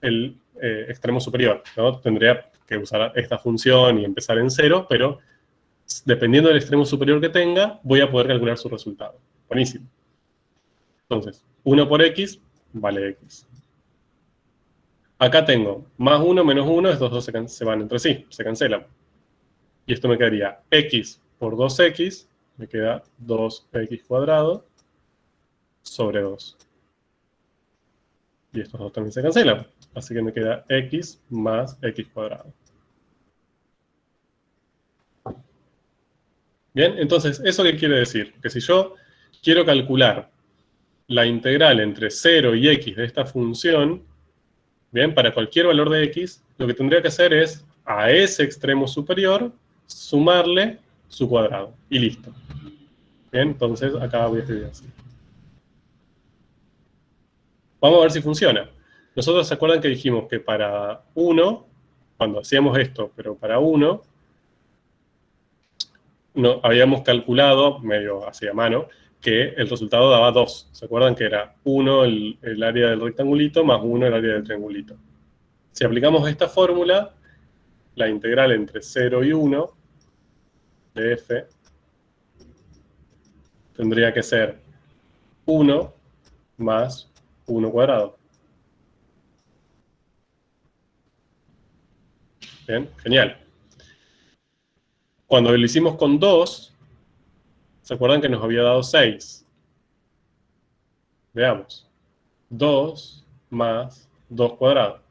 el extremo superior, ¿no? Tendría que usar esta función y empezar en 0, pero dependiendo del extremo superior que tenga, voy a poder calcular su resultado. Buenísimo. Entonces, 1 por x vale x. Acá tengo más 1 menos 1, estos dos se van entre sí, se cancelan. Y esto me quedaría x por 2x, me queda 2x cuadrado sobre 2. Y estos dos también se cancelan. Así que me queda x más x cuadrado. Bien, entonces, ¿eso qué quiere decir? Que si yo quiero calcular la integral entre 0 y x de esta función, bien, para cualquier valor de x, lo que tendría que hacer es, a ese extremo superior, sumarle su cuadrado. Y listo. Bien, entonces acá voy a escribir así. Vamos a ver si funciona. Nosotros, ¿se acuerdan que dijimos que para 1, cuando hacíamos esto, pero para 1, no, habíamos calculado, medio así a mano, que el resultado daba 2. ¿Se acuerdan que era 1 el área del rectangulito más 1 el área del triangulito? Si aplicamos esta fórmula, la integral entre 0 y 1 de f tendría que ser 1 más 1 cuadrado. Bien, genial. Cuando lo hicimos con 2, ¿se acuerdan que nos había dado 6? Veamos. 2 más 2 cuadrado.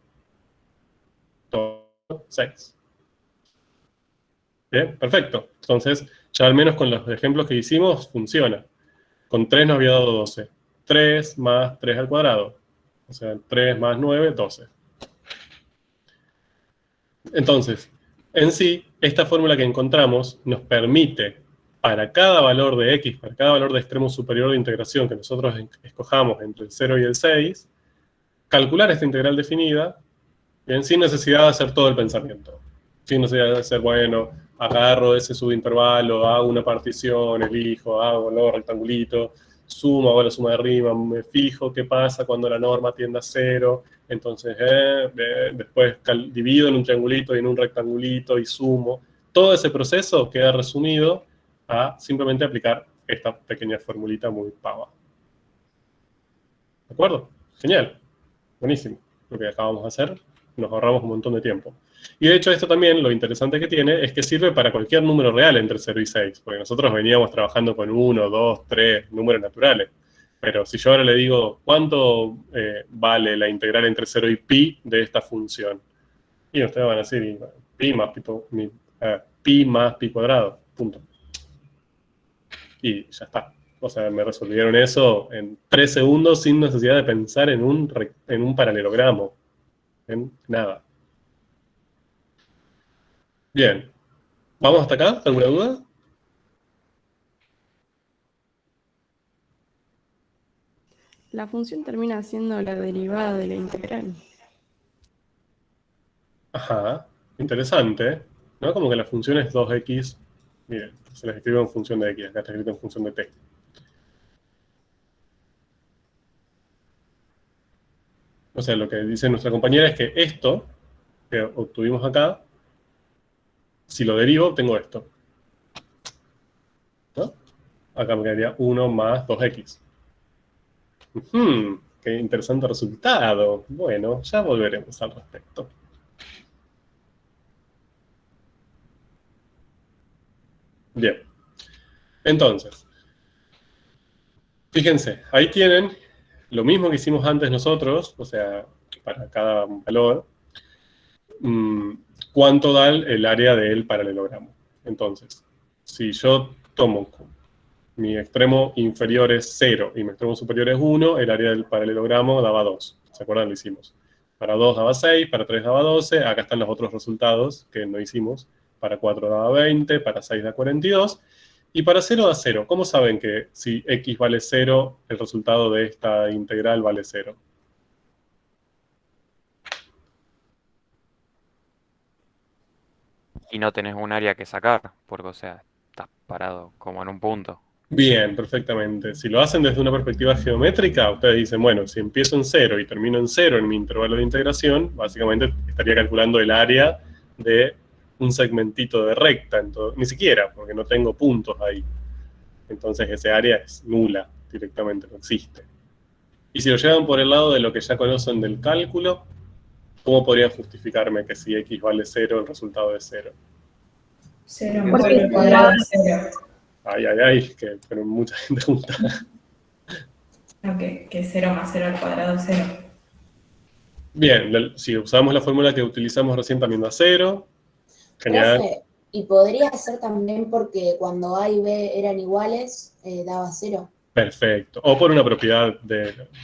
6. Bien, perfecto. Entonces, ya al menos con los ejemplos que hicimos, funciona. Con 3 nos había dado 12. 3 más 3 al cuadrado. O sea, 3 más 9, 12. Entonces, en sí, esta fórmula que encontramos nos permite, para cada valor de x, para cada valor de extremo superior de integración que nosotros escojamos entre el 0 y el 6, calcular esta integral definida, bien, sin necesidad de hacer todo el pensamiento. Sin necesidad de hacer, bueno, agarro ese subintervalo, hago una partición, elijo, hago el rectangulito, sumo, hago la suma de arriba, me fijo qué pasa cuando la norma tiende a 0, entonces después divido en un triangulito y en un rectangulito y sumo. Todo ese proceso queda resumido a simplemente aplicar esta pequeña formulita muy pava. ¿De acuerdo? Genial. Buenísimo. Lo que acabamos de hacer, nos ahorramos un montón de tiempo. Y de hecho esto también, lo interesante que tiene, es que sirve para cualquier número real entre 0 y 6, porque nosotros veníamos trabajando con 1, 2, 3 números naturales. Pero si yo ahora le digo, ¿cuánto vale la integral entre 0 y pi de esta función? Y ustedes van a decir, pi más pi cuadrado, punto. Y ya está. O sea, me resolvieron eso en 3 segundos sin necesidad de pensar en un paralelogramo. En nada. Bien. ¿Vamos hasta acá? ¿Alguna duda? La función termina siendo la derivada de la integral. Ajá. Interesante, ¿no? Como que la función es 2x. Miren, se les escribe en función de x. Acá está escrito en función de t. O sea, lo que dice nuestra compañera es que esto que obtuvimos acá, si lo derivo, obtengo esto. ¿No? Acá me quedaría 1 más 2x. Qué interesante resultado. Bueno, ya volveremos al respecto. Bien. Entonces, fíjense, ahí tienen lo mismo que hicimos antes nosotros, o sea, para cada valor, cuánto da el área del paralelogramo. Entonces, si yo tomo mi extremo inferior es 0 y mi extremo superior es 1, el área del paralelogramo daba 2. ¿Se acuerdan? Lo hicimos. Para 2 daba 6, para 3 daba 12, acá están los otros resultados que no hicimos. Para 4 daba 20, para 6 da 42. Y para 0 da 0. ¿Cómo saben que si x vale 0, el resultado de esta integral vale 0? Y no tenés un área que sacar, porque, o sea, estás parado como en un punto. Bien, perfectamente. Si lo hacen desde una perspectiva geométrica, ustedes dicen, bueno, si empiezo en 0 y termino en 0 en mi intervalo de integración, básicamente estaría calculando el área de un segmentito de recta, ni siquiera, porque no tengo puntos ahí. Entonces ese área es nula, directamente no existe. Y si lo llevan por el lado de lo que ya conocen del cálculo, ¿cómo podrían justificarme que si x vale 0, el resultado es 0? 0 más 0 al cuadrado es 0. Ay, ay, ay, pero mucha gente junta. Ok, que 0 más 0 al cuadrado es 0. Bien, si usamos la fórmula que utilizamos recién también da 0. Genial. Profe, y podría ser también porque cuando A y B eran iguales, daba 0. Perfecto. O por una propiedad,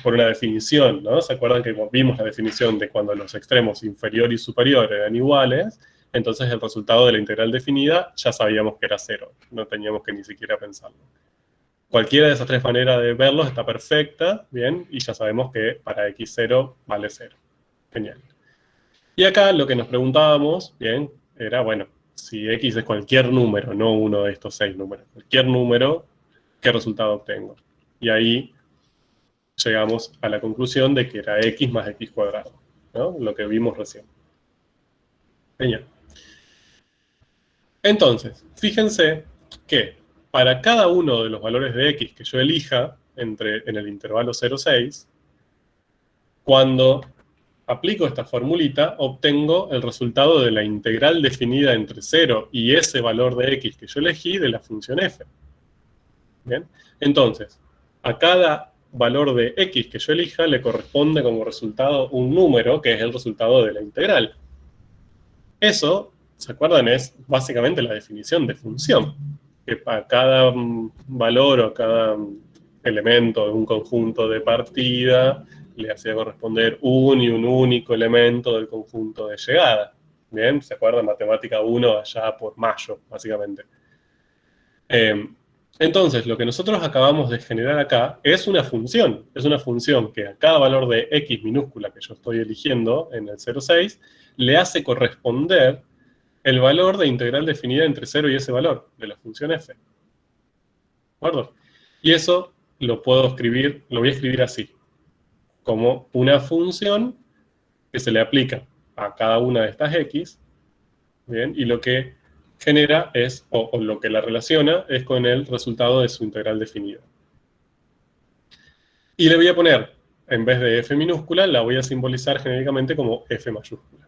por una definición, ¿no? ¿Se acuerdan que vimos la definición de cuando los extremos inferior y superior eran iguales? Entonces el resultado de la integral definida ya sabíamos que era 0. No teníamos que ni siquiera pensarlo. Cualquiera de esas tres maneras de verlos está perfecta, ¿bien? Y ya sabemos que para x0 vale 0. Genial. Y acá lo que nos preguntábamos, ¿bien? Era, bueno, si x es cualquier número, no uno de estos 6 números, cualquier número, ¿qué resultado obtengo? Y ahí llegamos a la conclusión de que era x más x cuadrado, ¿no? Lo que vimos recién. Genial. Entonces, fíjense que para cada uno de los valores de x que yo elija en el intervalo 0,6, cuando aplico esta formulita, obtengo el resultado de la integral definida entre 0 y ese valor de x que yo elegí de la función f. ¿Bien? Entonces, a cada valor de x que yo elija le corresponde como resultado un número, que es el resultado de la integral. Eso, ¿se acuerdan? Es básicamente la definición de función. Que a cada valor o cada elemento de un conjunto de partida le hacía corresponder un y un único elemento del conjunto de llegada. ¿Bien? ¿Se acuerdan? Matemática 1 allá por mayo, básicamente. Entonces, lo que nosotros acabamos de generar acá es una función. Es una función que a cada valor de x minúscula que yo estoy eligiendo en el 0,6, le hace corresponder el valor de integral definida entre 0 y ese valor, de la función f. ¿De acuerdo? Y eso lo puedo escribir, lo voy a escribir así, como una función que se le aplica a cada una de estas x, ¿bien? Y lo que genera es, o lo que la relaciona, es con el resultado de su integral definida. Y le voy a poner, en vez de f minúscula, la voy a simbolizar genéricamente como f mayúscula.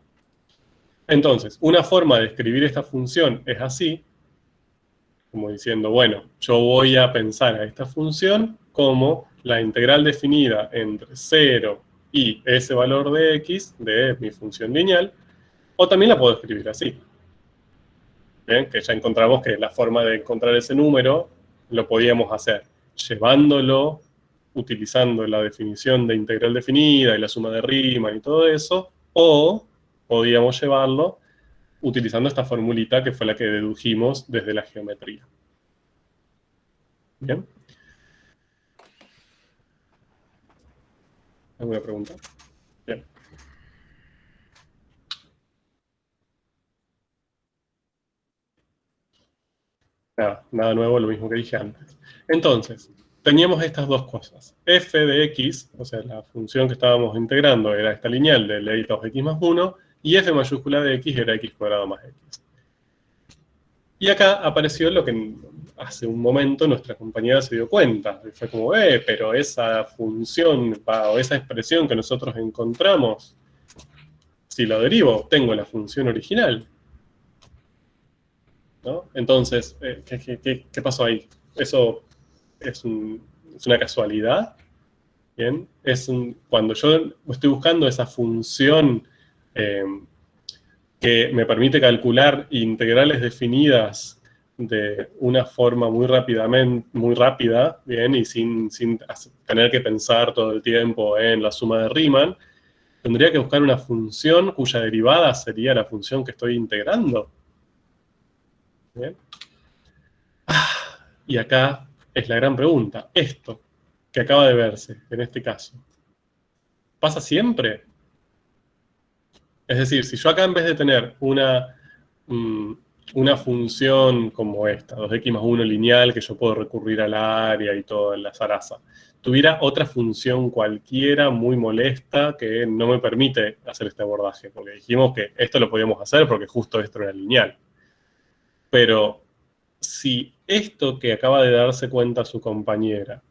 Entonces, una forma de escribir esta función es así, como diciendo, bueno, yo voy a pensar a esta función como la integral definida entre 0 y ese valor de x de mi función lineal, o también la puedo escribir así. Bien, que ya encontramos que la forma de encontrar ese número lo podíamos hacer llevándolo, utilizando la definición de integral definida y la suma de Riemann y todo eso, o podíamos llevarlo utilizando esta formulita que fue la que dedujimos desde la geometría. ¿Bien? ¿Alguna pregunta? Bien. Nada nuevo, lo mismo que dije antes. Entonces, teníamos estas dos cosas. F de x, o sea, la función que estábamos integrando era esta lineal de ley 2x más 1, y f mayúscula de x era x cuadrado más x. Y acá apareció lo que hace un momento nuestra compañera se dio cuenta. Fue como, pero esa función o esa expresión que nosotros encontramos, si la derivo, obtengo la función original. ¿No? Entonces, ¿qué pasó ahí? ¿Eso es una casualidad? ¿Bien? Cuando yo estoy buscando esa función que me permite calcular integrales definidas de una forma muy rápida, ¿bien? Y sin tener que pensar todo el tiempo en la suma de Riemann, tendría que buscar una función cuya derivada sería la función que estoy integrando. ¿Bien? Y acá es la gran pregunta. Esto que acaba de verse, en este caso, ¿pasa siempre? Es decir, si yo acá en vez de tener una función como esta, 2x más 1 lineal, que yo puedo recurrir al área y toda la zaraza, tuviera otra función cualquiera muy molesta que no me permite hacer este abordaje, porque dijimos que esto lo podíamos hacer porque justo esto era lineal. Pero si esto que acaba de darse cuenta su compañera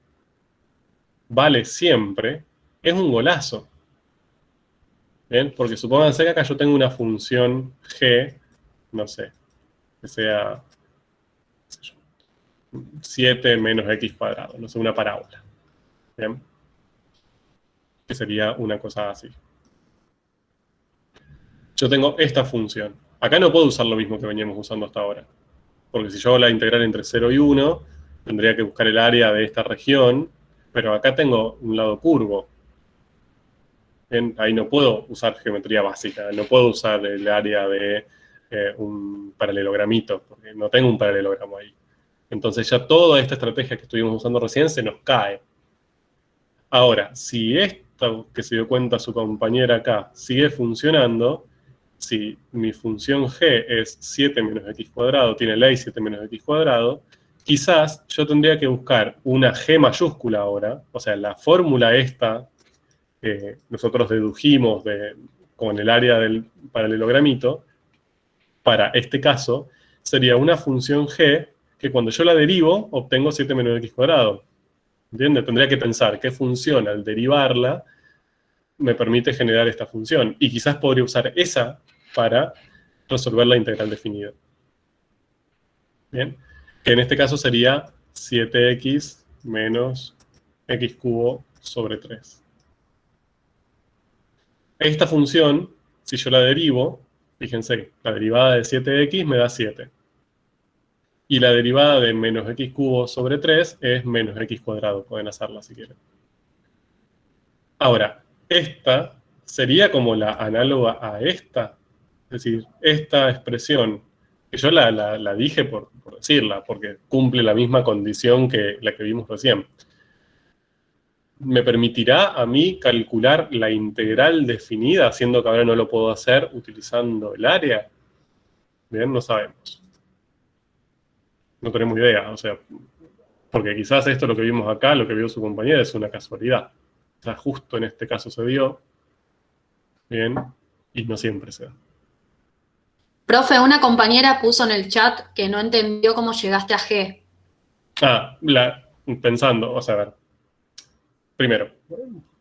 vale siempre, es un golazo. ¿Bien? Porque supónganse que acá yo tengo una función g, no sé, que sea, qué sé yo, 7 menos x cuadrado, no sé, una parábola. ¿Bien? Que sería una cosa así. Yo tengo esta función. Acá no puedo usar lo mismo que veníamos usando hasta ahora. Porque si yo hago la integral entre 0 y 1, tendría que buscar el área de esta región, pero acá tengo un lado curvo. Bien, ahí no puedo usar geometría básica, no puedo usar el área de un paralelogramito, porque no tengo un paralelogramo ahí. Entonces ya toda esta estrategia que estuvimos usando recién se nos cae. Ahora, si esto que se dio cuenta su compañera acá sigue funcionando, si mi función g es 7 menos x cuadrado, tiene ley 7 menos x cuadrado, quizás yo tendría que buscar una g mayúscula ahora, o sea, la fórmula esta que nosotros dedujimos con el área del paralelogramito, para este caso, sería una función g que cuando yo la derivo, obtengo 7 menos x cuadrado. ¿Entiendes? Tendría que pensar qué función al derivarla me permite generar esta función. Y quizás podría usar esa para resolver la integral definida. ¿Bien? Que en este caso sería 7x menos x cubo sobre 3. Esta función, si yo la derivo, fíjense, la derivada de 7x me da 7. Y la derivada de menos x cubo sobre 3 es menos x cuadrado. Pueden hacerla si quieren. Ahora, esta sería como la análoga a esta. Es decir, esta expresión, que yo la dije por decirla, porque cumple la misma condición que la que vimos recién. ¿Me permitirá a mí calcular la integral definida, siendo que ahora no lo puedo hacer utilizando el área? Bien, no sabemos. No tenemos idea, o sea, porque quizás esto lo que vimos acá, lo que vio su compañera, es una casualidad. O sea, justo en este caso se dio, bien, y no siempre se da. Profe, una compañera puso en el chat que no entendió cómo llegaste a G. Pensando, o sea, a ver. Primero,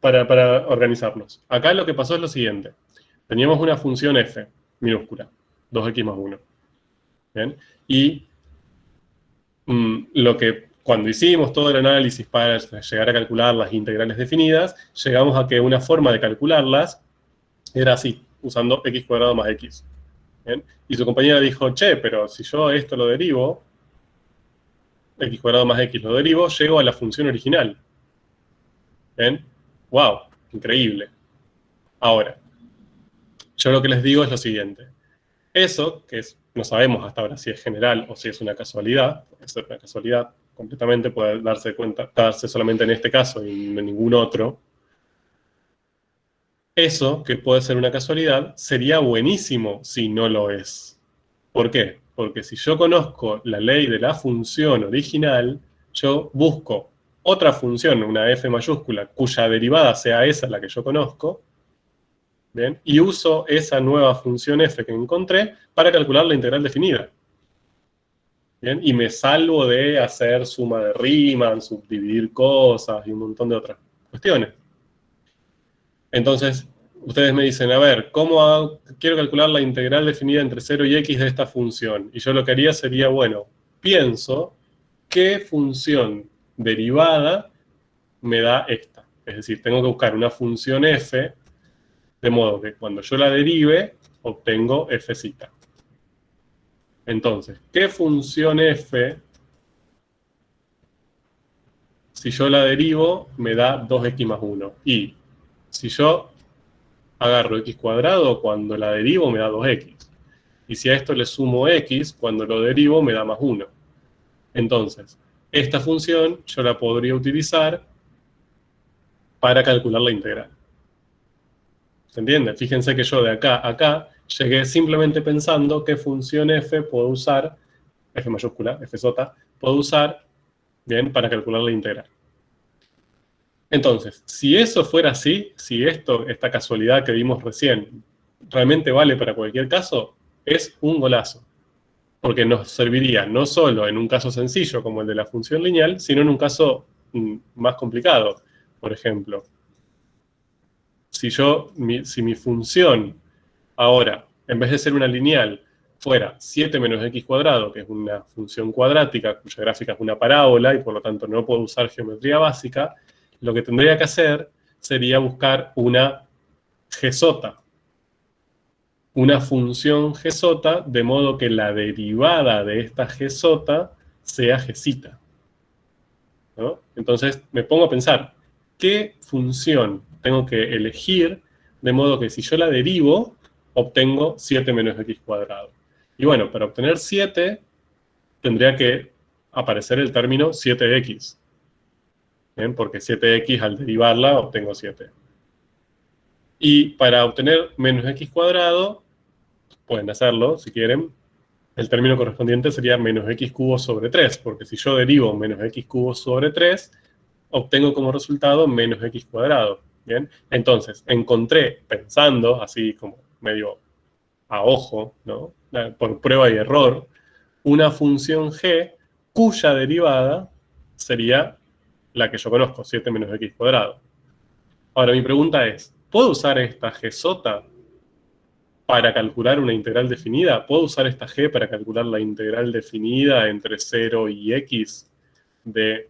para organizarnos. Acá lo que pasó es lo siguiente. Teníamos una función f, minúscula, 2x más 1. ¿Bien? Y lo que cuando hicimos todo el análisis para llegar a calcular las integrales definidas, llegamos a que una forma de calcularlas era así, usando x cuadrado más x. ¿Bien? Y su compañera dijo, che, pero si yo esto lo derivo, x cuadrado más x lo derivo, llego a la función original. ¿Ven? ¡Wow! Increíble. Ahora, yo lo que les digo es lo siguiente. Eso, que no sabemos hasta ahora si es general o si es una casualidad, puede ser una casualidad completamente, puede darse solamente en este caso y en ningún otro. Eso, que puede ser una casualidad, sería buenísimo si no lo es. ¿Por qué? Porque si yo conozco la ley de la función original, yo busco otra función, una f mayúscula, cuya derivada sea esa la que yo conozco, ¿bien? Y uso esa nueva función f que encontré para calcular la integral definida. ¿Bien? Y me salvo de hacer suma de Riemann, subdividir cosas y un montón de otras cuestiones. Entonces, ustedes me dicen, a ver, ¿cómo quiero calcular la integral definida entre 0 y x de esta función? Y yo lo que haría sería, bueno, pienso qué función derivada me da esta. Es decir, tengo que buscar una función f, de modo que cuando yo la derive, obtengo f'. Entonces, ¿qué función f, si yo la derivo, me da 2x más 1? Y si yo agarro x cuadrado, cuando la derivo me da 2x. Y si a esto le sumo x, cuando lo derivo me da más 1. Entonces, esta función yo la podría utilizar para calcular la integral. ¿Se entiende? Fíjense que yo de acá a acá llegué simplemente pensando qué función f puedo usar, f mayúscula, f sota, puedo usar, bien, para calcular la integral. Entonces, si eso fuera así, si esta casualidad que vimos recién, realmente vale para cualquier caso, es un golazo. Porque nos serviría no solo en un caso sencillo como el de la función lineal, sino en un caso más complicado. Por ejemplo, si mi función ahora, en vez de ser una lineal, fuera 7 menos x cuadrado, que es una función cuadrática, cuya gráfica es una parábola, y por lo tanto no puedo usar geometría básica, lo que tendría que hacer sería buscar una g sota. Una función g sota, de modo que la derivada de esta g sota sea g zeta, ¿no? Entonces me pongo a pensar, ¿qué función tengo que elegir de modo que si yo la derivo, obtengo 7 menos x cuadrado? Y bueno, para obtener 7, tendría que aparecer el término 7x. ¿Bien? Porque 7x al derivarla obtengo 7. Y para obtener menos x cuadrado, pueden hacerlo si quieren, el término correspondiente sería menos x cubo sobre 3, porque si yo derivo menos x cubo sobre 3, obtengo como resultado menos x cuadrado. ¿Bien? Entonces, encontré, pensando, así como medio a ojo, ¿no? Por prueba y error, una función g cuya derivada sería la que yo conozco, 7 menos x cuadrado. Ahora, mi pregunta es, ¿puedo usar esta g sota para calcular una integral definida? ¿Puedo usar esta g para calcular la integral definida entre 0 y x de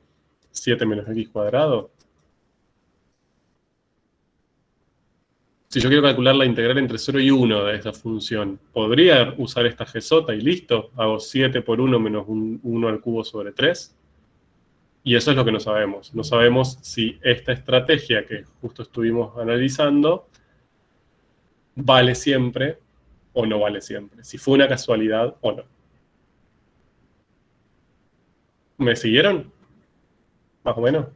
7 menos x cuadrado? Si yo quiero calcular la integral entre 0 y 1 de esta función, ¿podría usar esta g sota y listo? Hago 7 por 1 menos 1 al cubo sobre 3. Y eso es lo que no sabemos. No sabemos si esta estrategia que justo estuvimos analizando vale siempre o no vale siempre. Si fue una casualidad o no. ¿Me siguieron? Más o menos.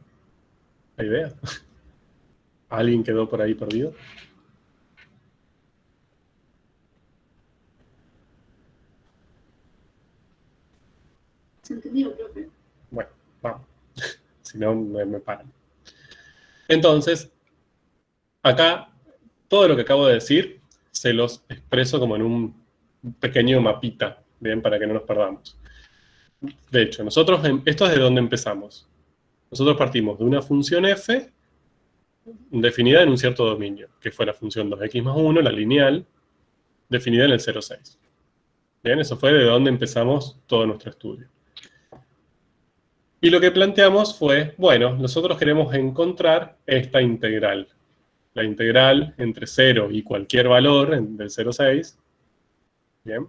¿La idea? ¿Alguien quedó por ahí perdido? ¿Se entendió, profe? Bueno, vamos. Si no, me paran. Entonces, acá, todo lo que acabo de decir, se los expreso como en un pequeño mapita, bien, para que no nos perdamos. De hecho, nosotros, esto es de donde empezamos. Nosotros partimos de una función f definida en un cierto dominio, que fue la función 2x más 1, la lineal, definida en el 0,6. Bien, eso fue de donde empezamos todo nuestro estudio. Y lo que planteamos fue, bueno, nosotros queremos encontrar esta integral. La integral entre 0 y cualquier valor del 0,6, ¿bien?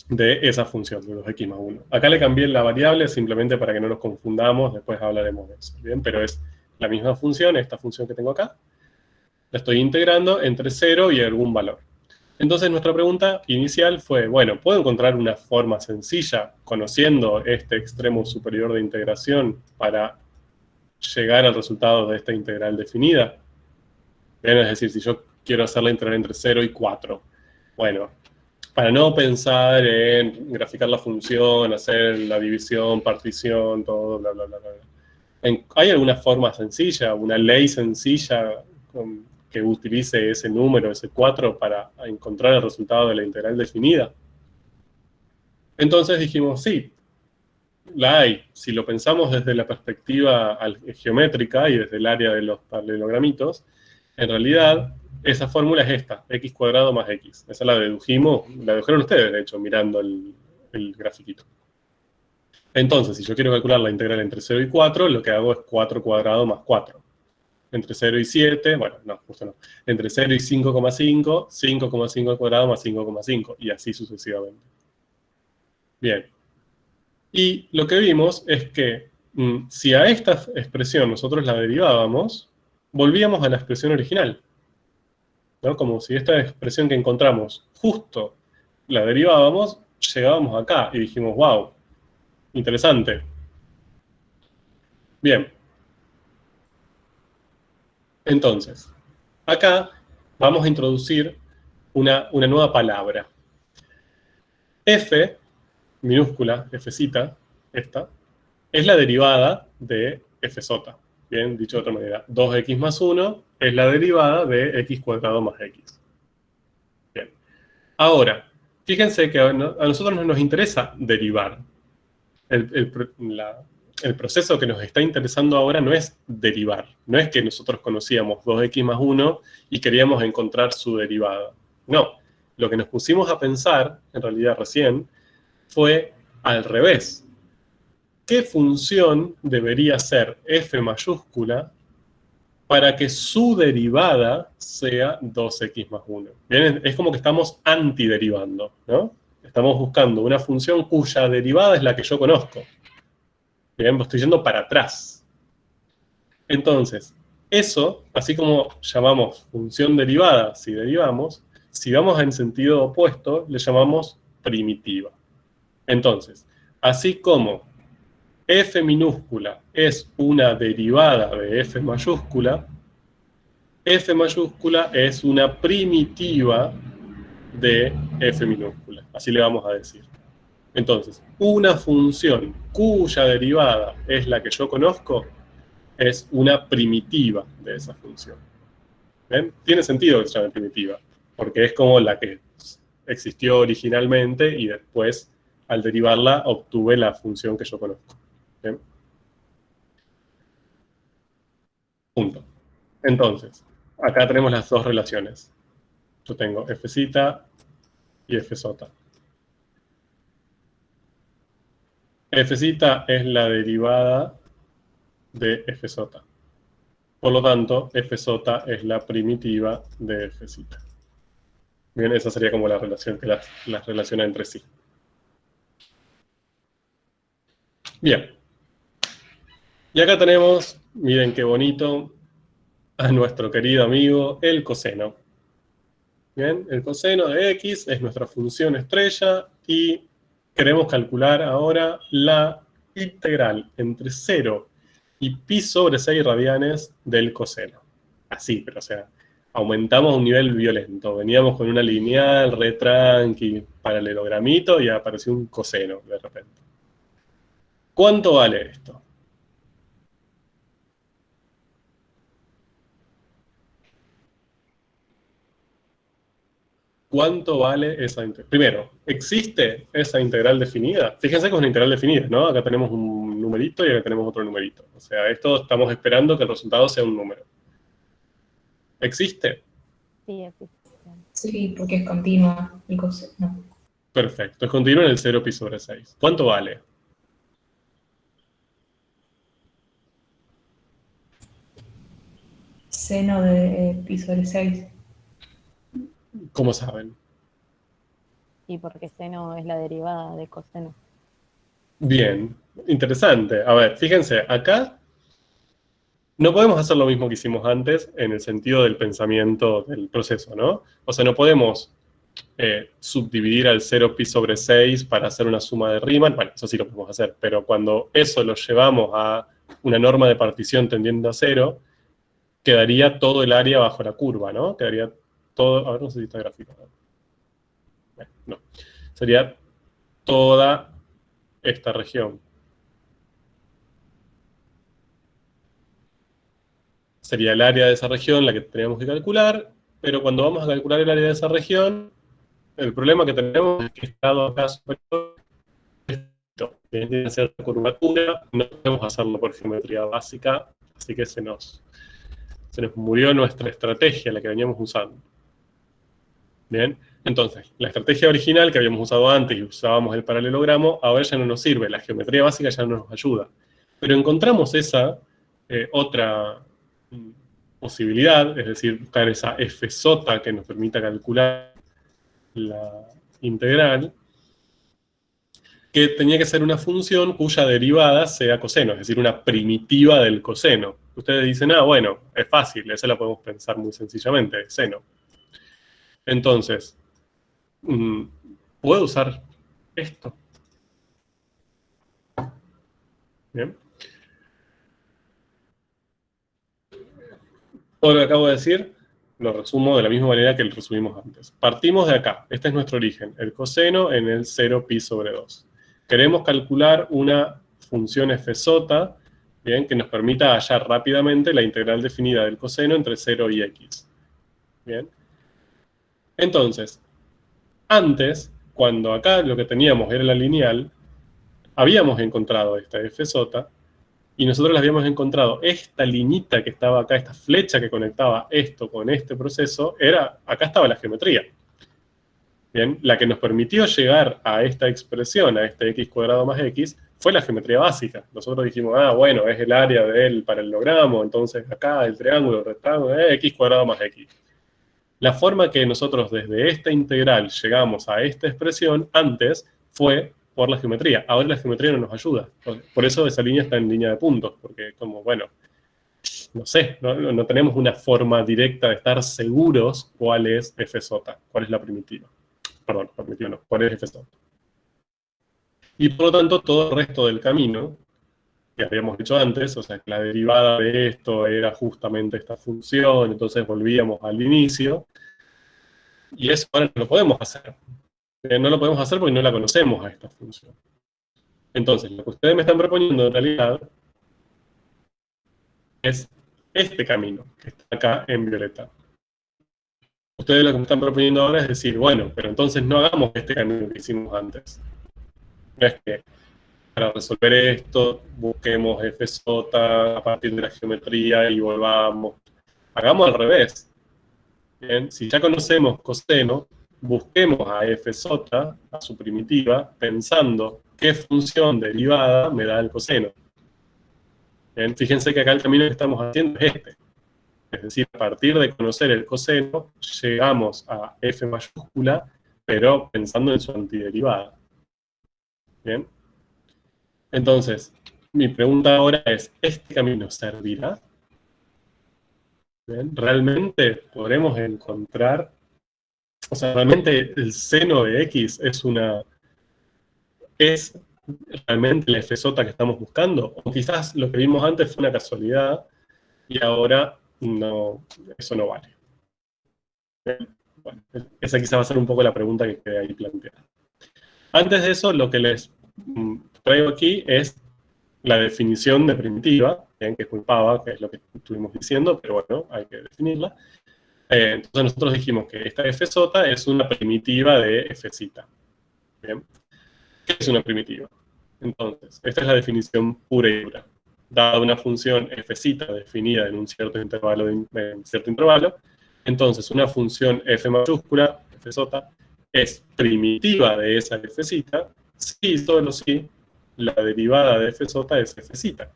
De esa función, de 2x más 1. Acá le cambié la variable simplemente para que no nos confundamos, después hablaremos de eso, ¿bien? Pero es la misma función, esta función que tengo acá. La estoy integrando entre 0 y algún valor. Entonces nuestra pregunta inicial fue, bueno, ¿puedo encontrar una forma sencilla, conociendo este extremo superior de integración, para llegar al resultado de esta integral definida? Bien, es decir, si yo quiero hacer la integral entre 0 y 4, bueno, para no pensar en graficar la función, hacer la división, partición, todo, bla, bla, bla, bla. ¿Hay alguna forma sencilla, una ley sencilla que utilice ese número, ese 4, para encontrar el resultado de la integral definida? Entonces dijimos, sí, la hay. Si lo pensamos desde la perspectiva geométrica y desde el área de los paralelogramitos, en realidad esa fórmula es esta, x cuadrado más x. Esa la dedujimos, la dedujeron ustedes, de hecho, mirando el grafiquito. Entonces, si yo quiero calcular la integral entre 0 y 4, lo que hago es 4 cuadrado más 4. Entre 0 y 7, bueno, no, justo no. Entre 0 y 5,5, 5,5 al cuadrado más 5,5, y así sucesivamente. Bien. Y lo que vimos es que si a esta expresión nosotros la derivábamos, volvíamos a la expresión original, ¿no? Como si esta expresión que encontramos justo la derivábamos, llegábamos acá y dijimos, wow, interesante. Bien. Entonces, acá vamos a introducir una nueva palabra. F, minúscula, Fcita, esta, es la derivada de Fz. Bien, dicho de otra manera, 2x más 1 es la derivada de x cuadrado más x. Bien. Ahora, fíjense que a nosotros no nos interesa derivar. El proceso que nos está interesando ahora no es derivar. No es que nosotros conocíamos 2x más 1 y queríamos encontrar su derivada. No. Lo que nos pusimos a pensar, en realidad recién, fue al revés. ¿Qué función debería ser f mayúscula para que su derivada sea 2x más 1? Bien, es como que estamos antiderivando, ¿no? Estamos buscando una función cuya derivada es la que yo conozco. Bien, estoy yendo para atrás. Entonces, eso, así como llamamos función derivada si derivamos, si vamos en sentido opuesto, le llamamos primitiva. Entonces, así como f minúscula es una derivada de f mayúscula es una primitiva de f minúscula. Así le vamos a decir. Entonces, una función cuya derivada es la que yo conozco es una primitiva de esa función. ¿Ven? Tiene sentido que se llame primitiva, porque es como la que existió originalmente y después, al derivarla, obtuve la función que yo conozco. ¿Bien? Punto. Entonces, acá tenemos las dos relaciones. Yo tengo Fcita y Fz. Fcita es la derivada de Fz. Por lo tanto, Fz es la primitiva de Fcita. Bien, esa sería como la relación que las relaciona entre sí. Bien. Y acá tenemos, miren qué bonito, a nuestro querido amigo, el coseno. Bien, el coseno de x es nuestra función estrella y queremos calcular ahora la integral entre 0 y pi sobre 6 radianes del coseno. Así, pero o sea, aumentamos un nivel violento. Veníamos con una lineal, re tranqui, paralelogramito y apareció un coseno de repente. ¿Cuánto vale esto? ¿Cuánto vale esa integral? Primero, ¿existe esa integral definida? Fíjense que es una integral definida, ¿no? Acá tenemos un numerito y acá tenemos otro numerito. O sea, esto estamos esperando que el resultado sea un número. ¿Existe? Sí, existe. Sí, porque es continua el coseno. Perfecto, es continuo en el 0 pi sobre 6. ¿Cuánto vale? Seno de pi sobre 6. ¿Cómo saben? Sí, porque seno es la derivada de coseno. Bien, interesante. A ver, fíjense, acá no podemos hacer lo mismo que hicimos antes en el sentido del pensamiento del proceso, ¿no? O sea, no podemos subdividir al 0 pi sobre 6 para hacer una suma de Riemann. Bueno, eso sí lo podemos hacer, pero cuando eso lo llevamos a una norma de partición tendiendo a 0, quedaría todo el área bajo la curva, ¿no? Quedaría todo, a ver, no sé si está gráfico. Bueno, no. Sería toda esta región. Sería el área de esa región la que teníamos que calcular, pero cuando vamos a calcular el área de esa región, el problema que tenemos es que este lado acá superior tiene que ser curvatura, no podemos hacerlo por geometría básica, así que se nos murió nuestra estrategia, la que veníamos usando. Bien, entonces, la estrategia original que habíamos usado antes y usábamos el paralelogramo, ahora ya no nos sirve, la geometría básica ya no nos ayuda. Pero encontramos esa otra posibilidad, es decir, buscar esa Fz que nos permita calcular la integral, que tenía que ser una función cuya derivada sea coseno, es decir, una primitiva del coseno. Ustedes dicen, ah, bueno, es fácil, esa la podemos pensar muy sencillamente, es seno. Entonces, ¿puedo usar esto? Bien. Todo lo que acabo de decir lo resumo de la misma manera que lo resumimos antes. Partimos de acá. Este es nuestro origen. El coseno en el 0π/2. Queremos calcular una función fsota, bien, que nos permita hallar rápidamente la integral definida del coseno entre 0 y x. Bien. Entonces, antes, cuando acá lo que teníamos era la lineal, habíamos encontrado esta fsota, y nosotros le habíamos encontrado esta liñita que estaba acá, esta flecha que conectaba esto con este proceso, acá estaba la geometría. Bien, la que nos permitió llegar a esta expresión, a este x² más x, fue la geometría básica. Nosotros dijimos, bueno, es el área del paralelogramo, entonces acá el triángulo, el rectángulo, x² más x. La forma que nosotros desde esta integral llegamos a esta expresión, antes, fue por la geometría. Ahora la geometría no nos ayuda. Por eso esa línea está en línea de puntos, porque como, bueno, no sé, no tenemos una forma directa de estar seguros cuál es fsota, cuál es la primitiva. Perdón, primitiva no, cuál es fsota. Y por lo tanto, todo el resto del camino, que habíamos dicho antes, o sea, que la derivada de esto era justamente esta función, entonces volvíamos al inicio, y eso ahora no lo podemos hacer. No lo podemos hacer porque no la conocemos a esta función. Entonces, lo que ustedes me están proponiendo en realidad es este camino, que está acá en violeta. Ustedes lo que me están proponiendo ahora es decir, bueno, pero entonces no hagamos este camino que hicimos antes. No es que para resolver esto busquemos fsota a partir de la geometría y volvamos. Hagamos al revés. Bien, si ya conocemos coseno, busquemos a fsota, a su primitiva, pensando qué función derivada me da el coseno. Bien, fíjense que acá el camino que estamos haciendo es este. Es decir, a partir de conocer el coseno, llegamos a f mayúscula, pero pensando en su antiderivada. Bien. Entonces, mi pregunta ahora es, ¿este camino servirá? Bien, ¿realmente podremos encontrar, o sea, realmente el seno de x es realmente la fsota que estamos buscando? O quizás lo que vimos antes fue una casualidad y ahora no, eso no vale. Bien, bueno, esa quizás va a ser un poco la pregunta que queda ahí planteada. Antes de eso, lo que les traigo aquí es la definición de primitiva, bien, que es culpaba, que es lo que estuvimos diciendo, pero bueno, hay que definirla. Entonces nosotros dijimos que esta fsota es una primitiva de fcita. Bien. ¿Qué es una primitiva? Entonces, esta es la definición pura y dura. Dada una función fcita definida en un cierto intervalo, entonces una función f mayúscula, fsota, es primitiva de esa fcita, si, solo si, la derivada de fsota es fcita.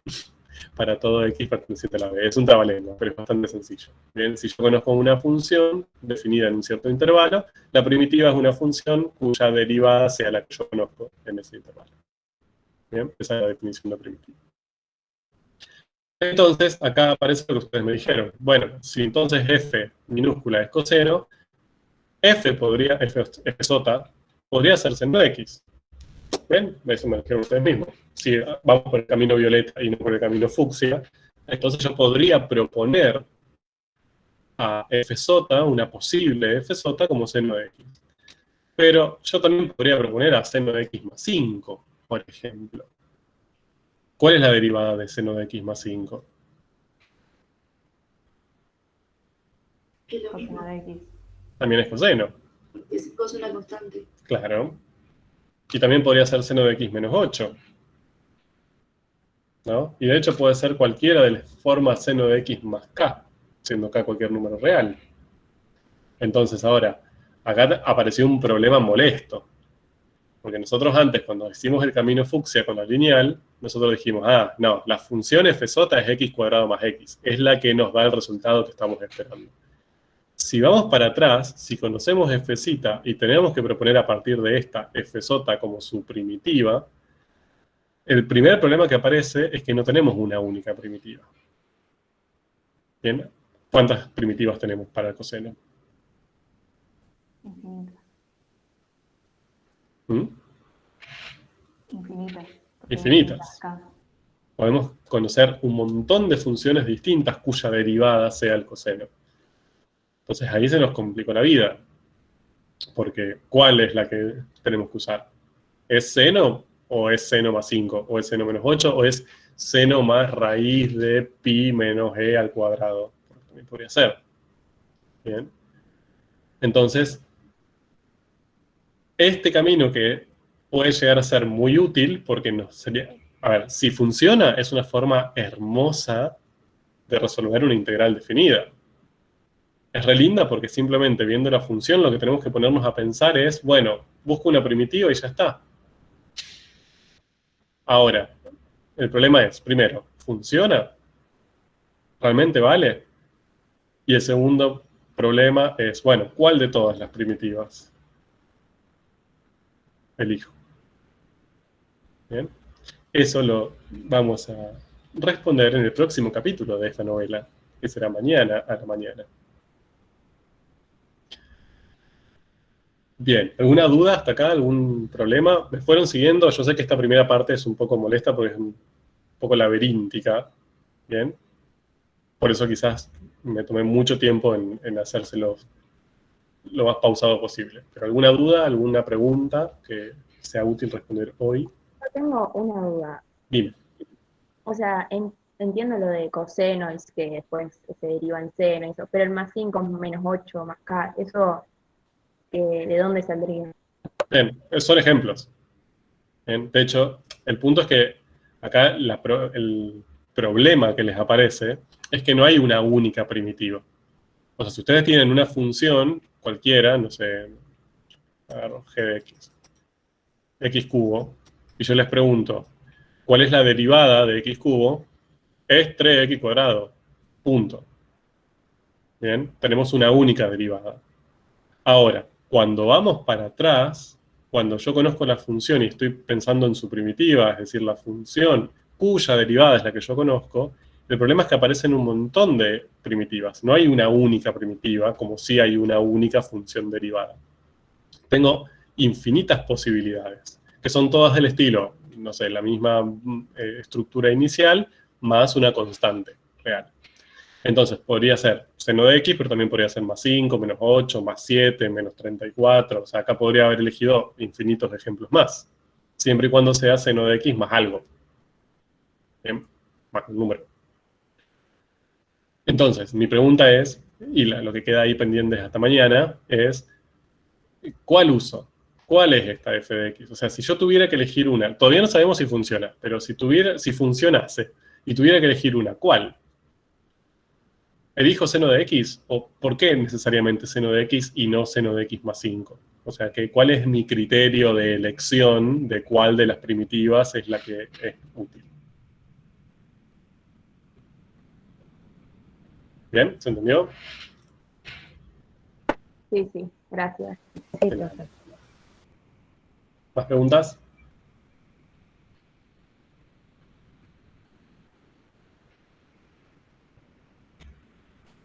Para todo x perteneciente a la b. Es un trabalengua, pero es bastante sencillo. Bien, si yo conozco una función definida en un cierto intervalo, la primitiva es una función cuya derivada sea la que yo conozco en ese intervalo. Bien, esa es la definición de primitiva. Entonces, acá aparece lo que ustedes me dijeron. Bueno, si entonces f minúscula es coseno, f fsota podría ser seno de x. ¿Ven? Eso me lo dijeron ustedes mismos. Si vamos por el camino violeta y no por el camino fucsia, entonces yo podría proponer a fsota, una posible fsota, como seno de x. Pero yo también podría proponer a seno de x más 5, por ejemplo. ¿Cuál es la derivada de seno de x más 5? Que es lo mismo. También es coseno. Es coseno constante. Claro. Y también podría ser seno de x menos 8. ¿No? Y de hecho puede ser cualquiera de las formas seno de x más k, siendo k cualquier número real. Entonces ahora, acá apareció un problema molesto. Porque nosotros antes, cuando hicimos el camino fucsia con la lineal, nosotros dijimos, no, la función fsota es x² más x. Es la que nos da el resultado que estamos esperando. Si vamos para atrás, si conocemos fcita y tenemos que proponer a partir de esta fsota como su primitiva, el primer problema que aparece es que no tenemos una única primitiva. ¿Bien? ¿Cuántas primitivas tenemos para el coseno? Infinitas. Infinitas. podemos conocer un montón de funciones distintas cuya derivada sea el coseno. Entonces ahí se nos complicó la vida. Porque, ¿cuál es la que tenemos que usar? ¿Es seno o es seno más 5? ¿O es seno menos 8? ¿O es seno más raíz de pi menos e al cuadrado? También podría ser. Bien. Entonces, este camino que puede llegar a ser muy útil porque nos sería... A ver, si funciona, es una forma hermosa de resolver una integral definida. Es re linda porque simplemente viendo la función lo que tenemos que ponernos a pensar es, bueno, busco una primitiva y ya está. Ahora, el problema es, primero, ¿funciona? ¿Realmente vale? Y el segundo problema es, bueno, ¿cuál de todas las primitivas elijo? Bien. Eso lo vamos a responder en el próximo capítulo de esta novela, que será mañana a la mañana. Bien, ¿alguna duda hasta acá? ¿Algún problema? ¿Me fueron siguiendo? Yo sé que esta primera parte es un poco molesta porque es un poco laberíntica. Bien. Por eso quizás me tomé mucho tiempo en hacérselo lo más pausado posible. ¿Pero alguna duda, alguna pregunta que sea útil responder hoy? Yo tengo una duda. Dime. O sea, entiendo lo de coseno, es que después se deriva en seno, eso, pero el más 5 menos 8 más k, eso, ¿de dónde saldría? Bien, son ejemplos. Bien, de hecho, el punto es que acá el problema que les aparece es que no hay una única primitiva. O sea, si ustedes tienen una función cualquiera, no sé, agarro g de x, x cubo, y yo les pregunto, ¿cuál es la derivada de x cubo? Es 3x cuadrado, punto. Bien, tenemos una única derivada. Ahora, cuando vamos para atrás, cuando yo conozco la función y estoy pensando en su primitiva, es decir, la función cuya derivada es la que yo conozco, el problema es que aparecen un montón de primitivas. No hay una única primitiva, como si hay una única función derivada. Tengo infinitas posibilidades, que son todas del estilo, no sé, la misma estructura inicial, más una constante real. Entonces, podría ser seno de x, pero también podría ser más 5, menos 8, más 7, menos 34. O sea, acá podría haber elegido infinitos ejemplos más. Siempre y cuando sea seno de x más algo. Bien, más un número. Entonces, mi pregunta es, y lo que queda ahí pendiente hasta mañana, es, ¿cuál uso? ¿Cuál es esta f de x? O sea, si yo tuviera que elegir una, todavía no sabemos si funciona, pero si funcionase y tuviera que elegir una, ¿cuál? ¿Elijo seno de x? ¿O por qué necesariamente seno de x y no seno de x más 5? O sea, ¿cuál es mi criterio de elección de cuál de las primitivas es la que es útil? ¿Bien? ¿Se entendió? Sí, gracias. Sí, profe. ¿Más preguntas?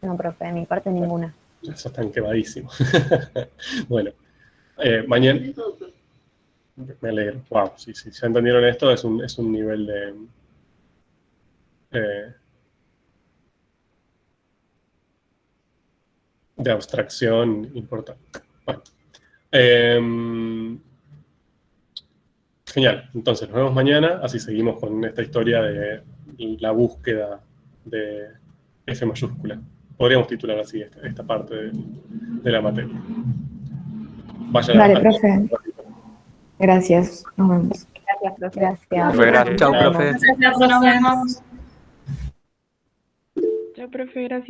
No, profe, de mi parte ninguna. Eso están quemadísimos. Bueno, mañana... Me alegro. Wow, si ya entendieron esto, es un nivel de abstracción importante. Bueno. Genial. Entonces, nos vemos mañana, así seguimos con esta historia de la búsqueda de F mayúscula. Podríamos titular así esta parte de la materia. Vale, profe. Gracias. Nos vemos. Gracias, profe. Chao, profe. Gracias, nos vemos. Chao, profe, gracias.